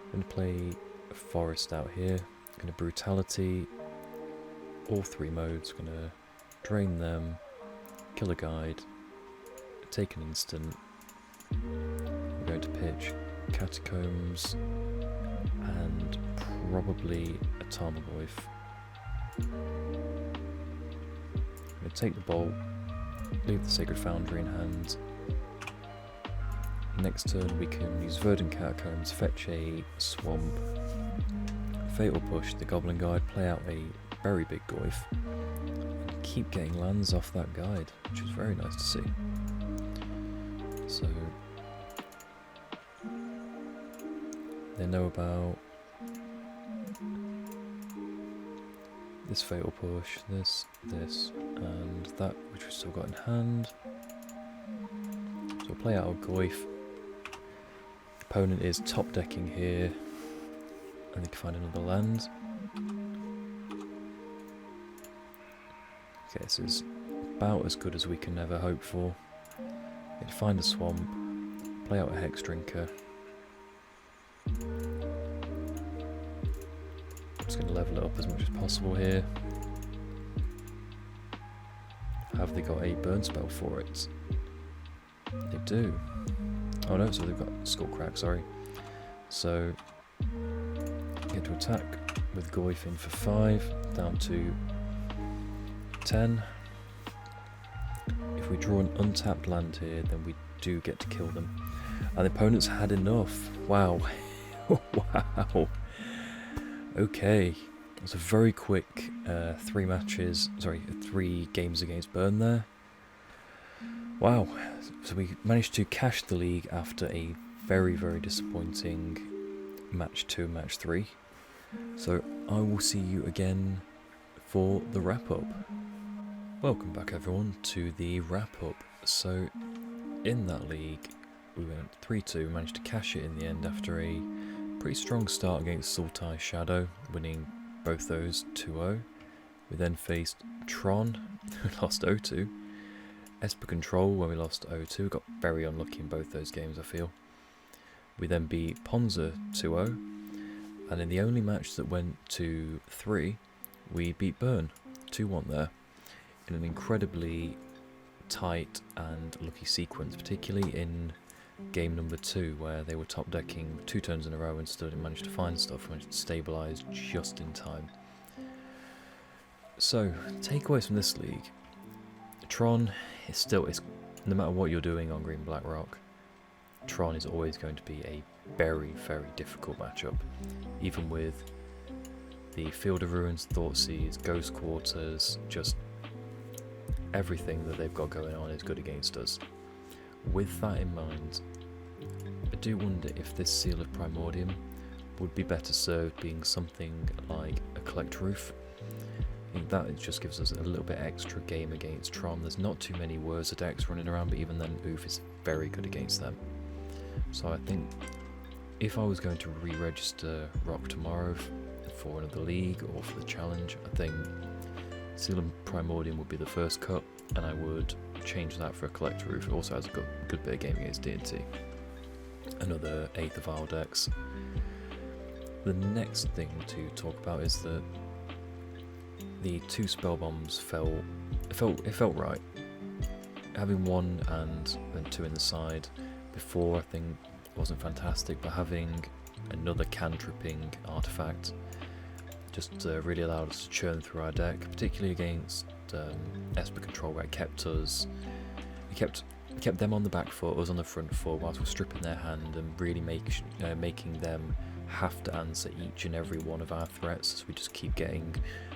I'm going to play a Forest out here. I'm going to Brutality, all 3 modes. Going to drain them, kill a guide, take an instant. We're going to pitch Catacombs and probably a Tarmogoyf. I'm going to take the Bolt, leave the Sacred Foundry in hand. Next turn we can use Verdant Catacombs, fetch a swamp, Fatal Push, the Goblin Guide, play out a very big Goyf, and keep getting lands off that guide, which is very nice to see. So they know about this Fatal Push, this, and that, which we've still got in hand. So we'll play out a Goyf. Opponent is top decking here, and they can find another land. Okay, this is about as good as we can ever hope for. They find a swamp, play out a Hex Drinker. Just going to level it up as much as possible here. Have they got a burn spell for it? They do. Oh no, so they've got Skullcrack, sorry. So, get to attack with Goyf in for 5, down to 10. If we draw an untapped land here, then we do get to kill them. And the opponent's had enough. Wow. Wow. Okay. It was a very quick 3 games against Burn there. Wow. So we managed to cash the league after a very, very disappointing match 2, match 3. So I will see you again for the wrap-up. Welcome back everyone to the wrap-up. So in that league we went 3-2, managed to cash it in the end after a pretty strong start against Sultai Shadow, winning both those 2-0. We then faced Tron, who lost 0-2. Esper Control, where we lost 0-2. We got very unlucky in both those games, I feel. We then beat Ponza 2-0. And in the only match that went to 3, we beat Burn 2-1 there. In an incredibly tight and lucky sequence, particularly in game number 2, where they were top decking 2 turns in a row and still didn't manage to find stuff, managed to stabilise just in time. So, takeaways from this league. Tron is still, no matter what you're doing on Green Black Rock, Tron is always going to be a very, very difficult matchup. Even with the Field of Ruins, Thoughtseize, Ghost Quarters, just everything that they've got going on is good against us. With that in mind, I do wonder if this Seal of Primordium would be better served being something like a Collect Roof. I think that it just gives us a little bit extra game against Tron. There's not too many Wurza decks running around, but even then Oof is very good against them. So I think if I was going to re-register Rock tomorrow for another league or for the challenge, I think Seal of Primordium would be the first cut, and I would change that for a Collector Roof. It also has a good bit of game against D&T. Another 8th of Isle decks. The next thing to talk about is that the 2 spell bombs it felt right. Having 1 and then 2 in the side before, I think, wasn't fantastic, but having another cantripping artifact just really allowed us to churn through our deck, particularly against Esper Control, where it kept us, we kept them on the back foot, us on the front foot, whilst we're stripping their hand and really making them have to answer each and every one of our threats, as we just keep getting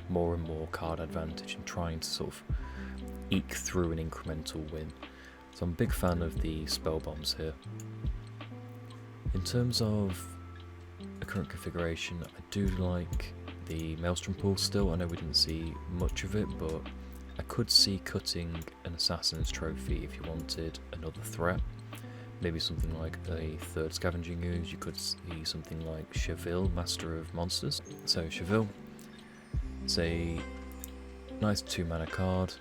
more and more card advantage and trying to sort of eke through an incremental win. So I'm a big fan of the spell bombs here. In terms of the current configuration, I do like the Maelstrom pool still. I know we didn't see much of it, but I could see cutting an Assassin's Trophy if you wanted another threat. Maybe something like a 3rd Scavenging Ooze. You could see something like Cheville, Master of Monsters. So Cheville, it's a nice 2-mana card.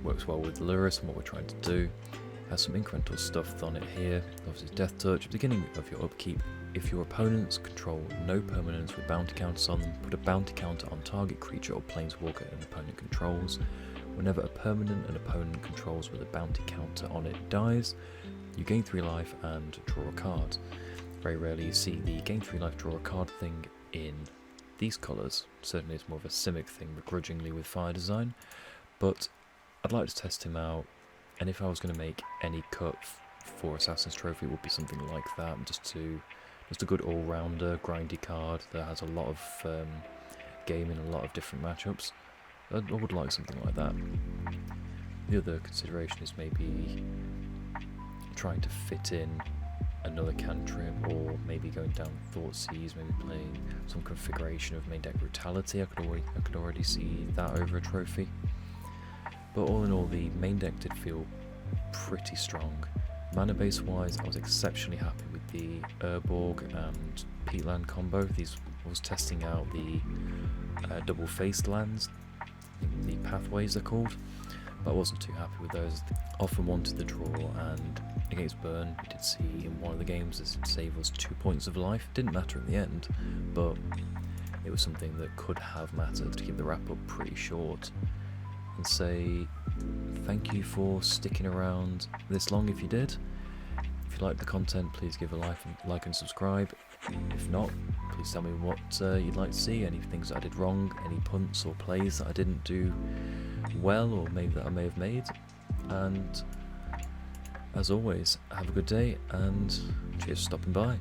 Works well with Lurus and what we're trying to do. Has some incremental stuff on it here. Obviously Death Touch. At the beginning of your upkeep, if your opponents control no permanents with bounty counters on them, put a bounty counter on target creature or planeswalker an opponent controls. Whenever a permanent an opponent controls with a bounty counter on it dies, you gain 3 life and draw a card. Very rarely you see the gain 3 life, draw a card thing in these colours. Certainly it's more of a Simic thing, begrudgingly with Fire Design, but I'd like to test him out And if I was going to make any cut for Assassin's Trophy, it would be something like that, just a good all-rounder, grindy card that has a lot of game in a lot of different matchups. I would like something like that. The other consideration is maybe trying to fit in another cantrip, or maybe going down Thoughtseize, maybe playing some configuration of main deck Brutality. I could already see that over a trophy. But all in all, the main deck did feel pretty strong. Mana base wise, I was exceptionally happy with the Urborg and Peatland combo. I was testing out the double faced lands, the pathways they're called, but I wasn't too happy with those. Often wanted the draw, and against Burn, we did see in one of the games this save us 2 points of life. Didn't matter in the end, but it was something that could have mattered to keep the wrap up pretty short. And say thank you for sticking around this long if you did. If you liked the content, please give a like and subscribe. If not, please tell me what you'd like to see, any things that I did wrong, any punts or plays that I didn't do well, or maybe that I may have made. And as always, have a good day, and cheers for stopping by.